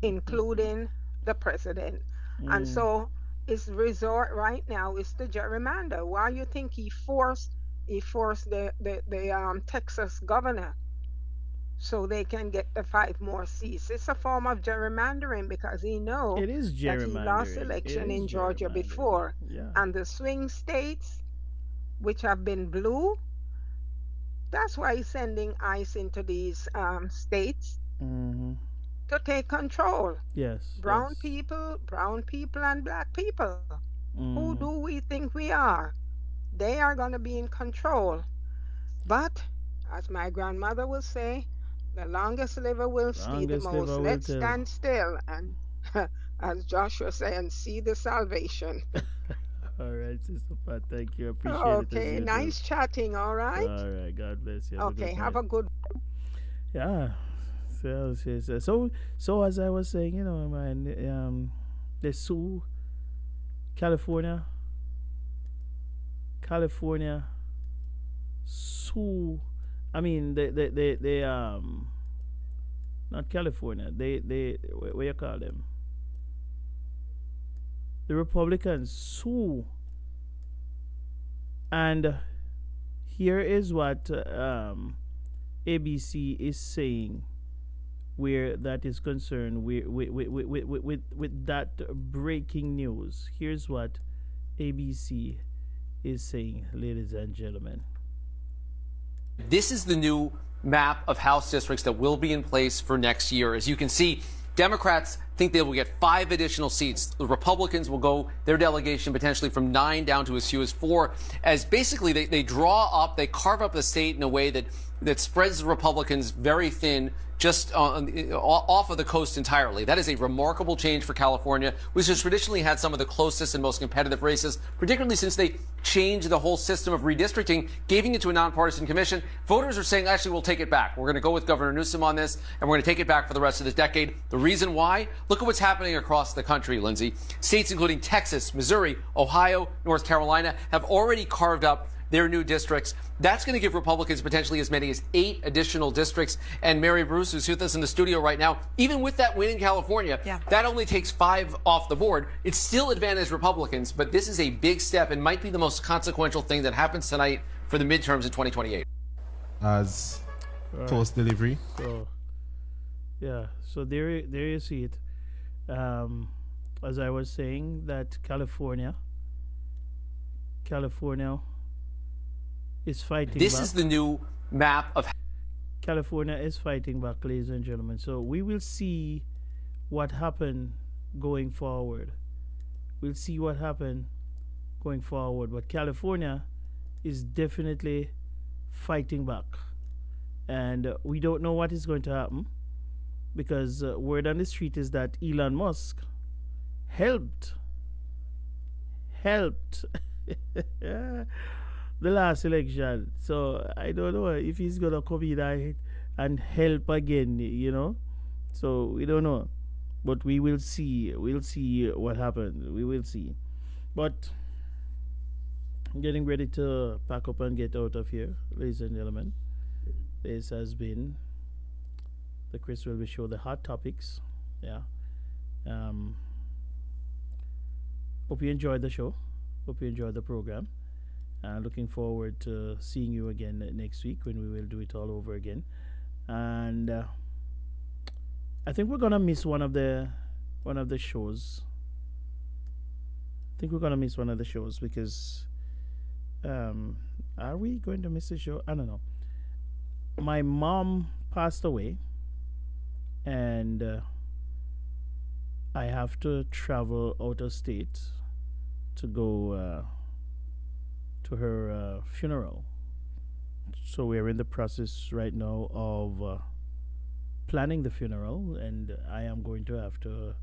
including the president. And so his resort right now is the gerrymander. Why you think he forced the Texas governor so they can get the 5 more seats? It's a form of gerrymandering because he know It is that he lost gerrymandering. election It is in Georgia gerrymandering. before. Yeah. And the swing states, which have been blue, that's why he's sending ICE into these states to take control. Yes. Brown yes. people and black people. Who Mhm. do we think we are? They are going to be in control. But, as my grandmother will say, the longest liver will see the Longest most. liver will Let's tell. stand still and, as Joshua said, and see the salvation. All right, Sister Pat, thank you. Appreciate it as Okay, usual. nice chatting, all right? All right, God bless you. Have a Okay, good have night. a good Yeah. So as I was saying, man, they sue California. California sue. I mean, they not California. They what you call them? The Republicans sue, and here is what ABC is saying where that is concerned with that breaking news. Here's what ABC is saying, ladies and gentlemen. This is the new map of House districts that will be in place for next year. As you can see, Democrats think they will get 5 additional seats. The Republicans will go their delegation potentially from 9 down to as few as 4, as basically they carve up the state in a way that spreads the Republicans very thin, just off of the coast entirely. That is a remarkable change for California, which has traditionally had some of the closest and most competitive races, particularly since they changed the whole system of redistricting, giving it to a nonpartisan commission. Voters are saying, actually, we'll take it back. We're going to go with Governor Newsom on this, and we're going to take it back for the rest of this decade. The reason why? Look at what's happening across the country, Lindsay. States including Texas, Missouri, Ohio, North Carolina have already carved up their new districts. That's going to give Republicans potentially as many as 8 additional districts. And Mary Bruce, who's with us in the studio right now, even with that win in California, that only takes 5 off the board. It's still advantage Republicans, but this is a big step and might be the most consequential thing that happens tonight for the midterms in 2028. As post delivery. So, yeah, so there you see it. As I was saying, that California is fighting This back. is the new map of California is fighting back, ladies and gentlemen. So we will see what happened going forward. We'll see what happened going forward. But California is definitely fighting back. And we don't know what is going to happen because word on the street is that Elon Musk helped the last election. So I don't know if he's gonna come in and help again, you know. So we don't know. But we will see. We'll see what happens. We will see. But I'm getting ready to pack up and get out of here, ladies and gentlemen. This has been the Chris Welby Show, the hot topics. Yeah. Hope you enjoyed the show. Hope you enjoyed the program. Looking forward to seeing you again next week when we will do it all over again. And I think we're gonna miss one of the shows. I think we're gonna miss one of the shows because are we going to miss the show? I don't know. My mom passed away, and I have to travel out of state to go to her funeral. So we're in the process right now of planning the funeral, and I am going to have to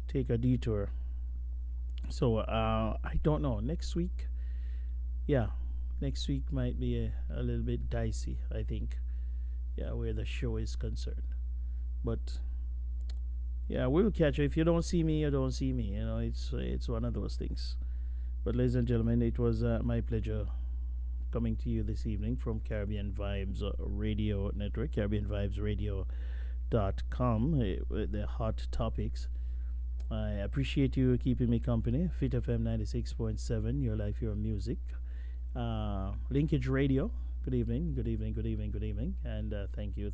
take a detour. So I don't know. Next week, yeah, next week might be a little bit dicey, I think. Yeah, where the show is concerned. But yeah, we'll catch you. If you don't see me, you don't see me. You know, it's one of those things. But ladies and gentlemen, it was my pleasure coming to you this evening from Caribbean Vibes Radio Network, CaribbeanVibesRadio.com, with the hot topics. I appreciate you keeping me company. Fit FM 96.7, your life, your music. Linkage Radio, good evening, good evening, good evening, good evening. And thank you,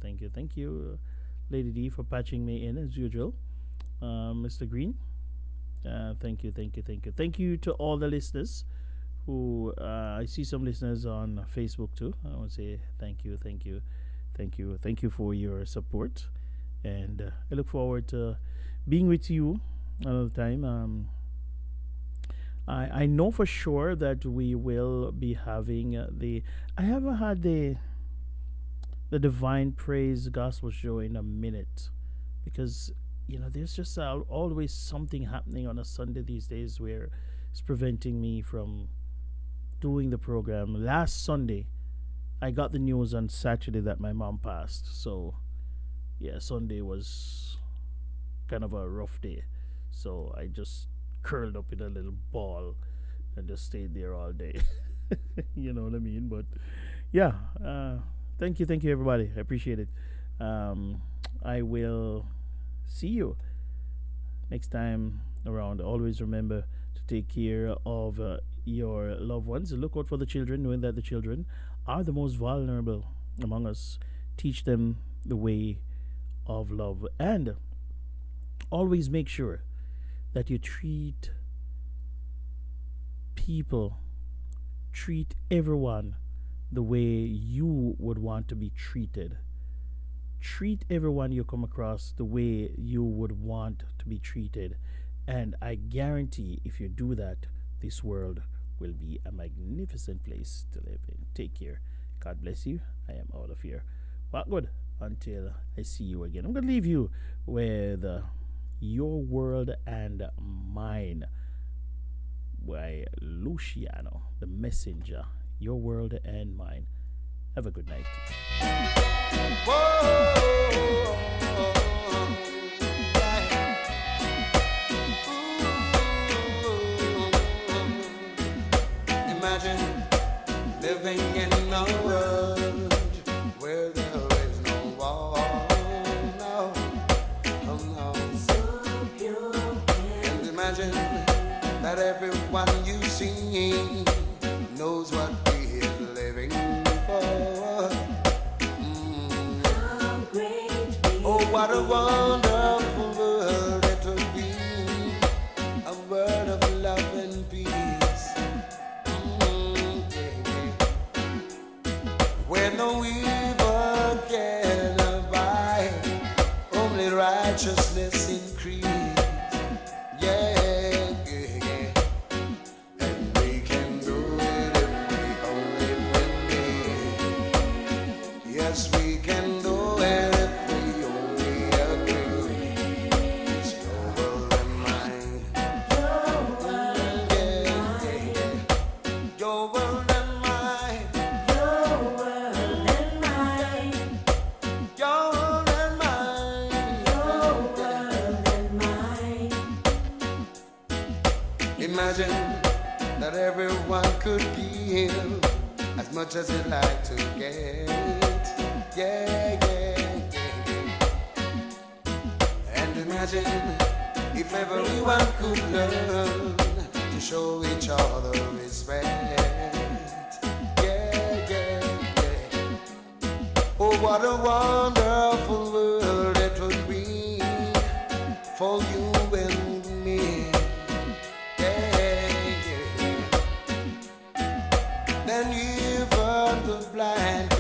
Lady D, for patching me in as usual. Mr. Green, thank you. Thank you to all the listeners who I see some listeners on Facebook too. I want to say thank you for your support, and I look forward to being with you another time. I know for sure that we will be having I haven't had the Divine Praise Gospel Show in a minute, because you know there's just always something happening on a Sunday these days where it's preventing me from doing the program. Last Sunday I got the news on Saturday that my mom passed, so yeah, Sunday was kind of a rough day, so I just curled up in a little ball and just stayed there all day. You know what I mean? But yeah, thank you everybody, I appreciate it. I will see you next time around. Always remember to take care of your loved ones. Look out for the children, knowing that the children are the most vulnerable among us. Teach them the way of love, and always make sure that you treat everyone the way you would want to be treated. Treat everyone you come across the way you would want to be treated, and I guarantee if you do that, this world will be a magnificent place to live in. Take care. God bless you. I am out of here. What good until I see you again. I'm going to leave you with Your World and Mine by Luciano, the Messenger. Your World and Mine. Have a good night. Imagine living in a world where there is no war. No, oh no. So pure. And imagine that everyone you see knows what we are living for. How great oh, what a wonderful world it would be, a world of love and peace. Where no evil can abide, only righteousness increase. Yeah. And we can do it if we only believe. Yes, we can do it if we only agree. It's your world and mine. Your world and mine. Your world and as much as you'd like to get. Yeah, yeah, yeah. And imagine if everyone could learn to show each other respect. Yeah, yeah, yeah. Oh, what a wonderful world it would be for you and me. Yeah, yeah. Then even the blind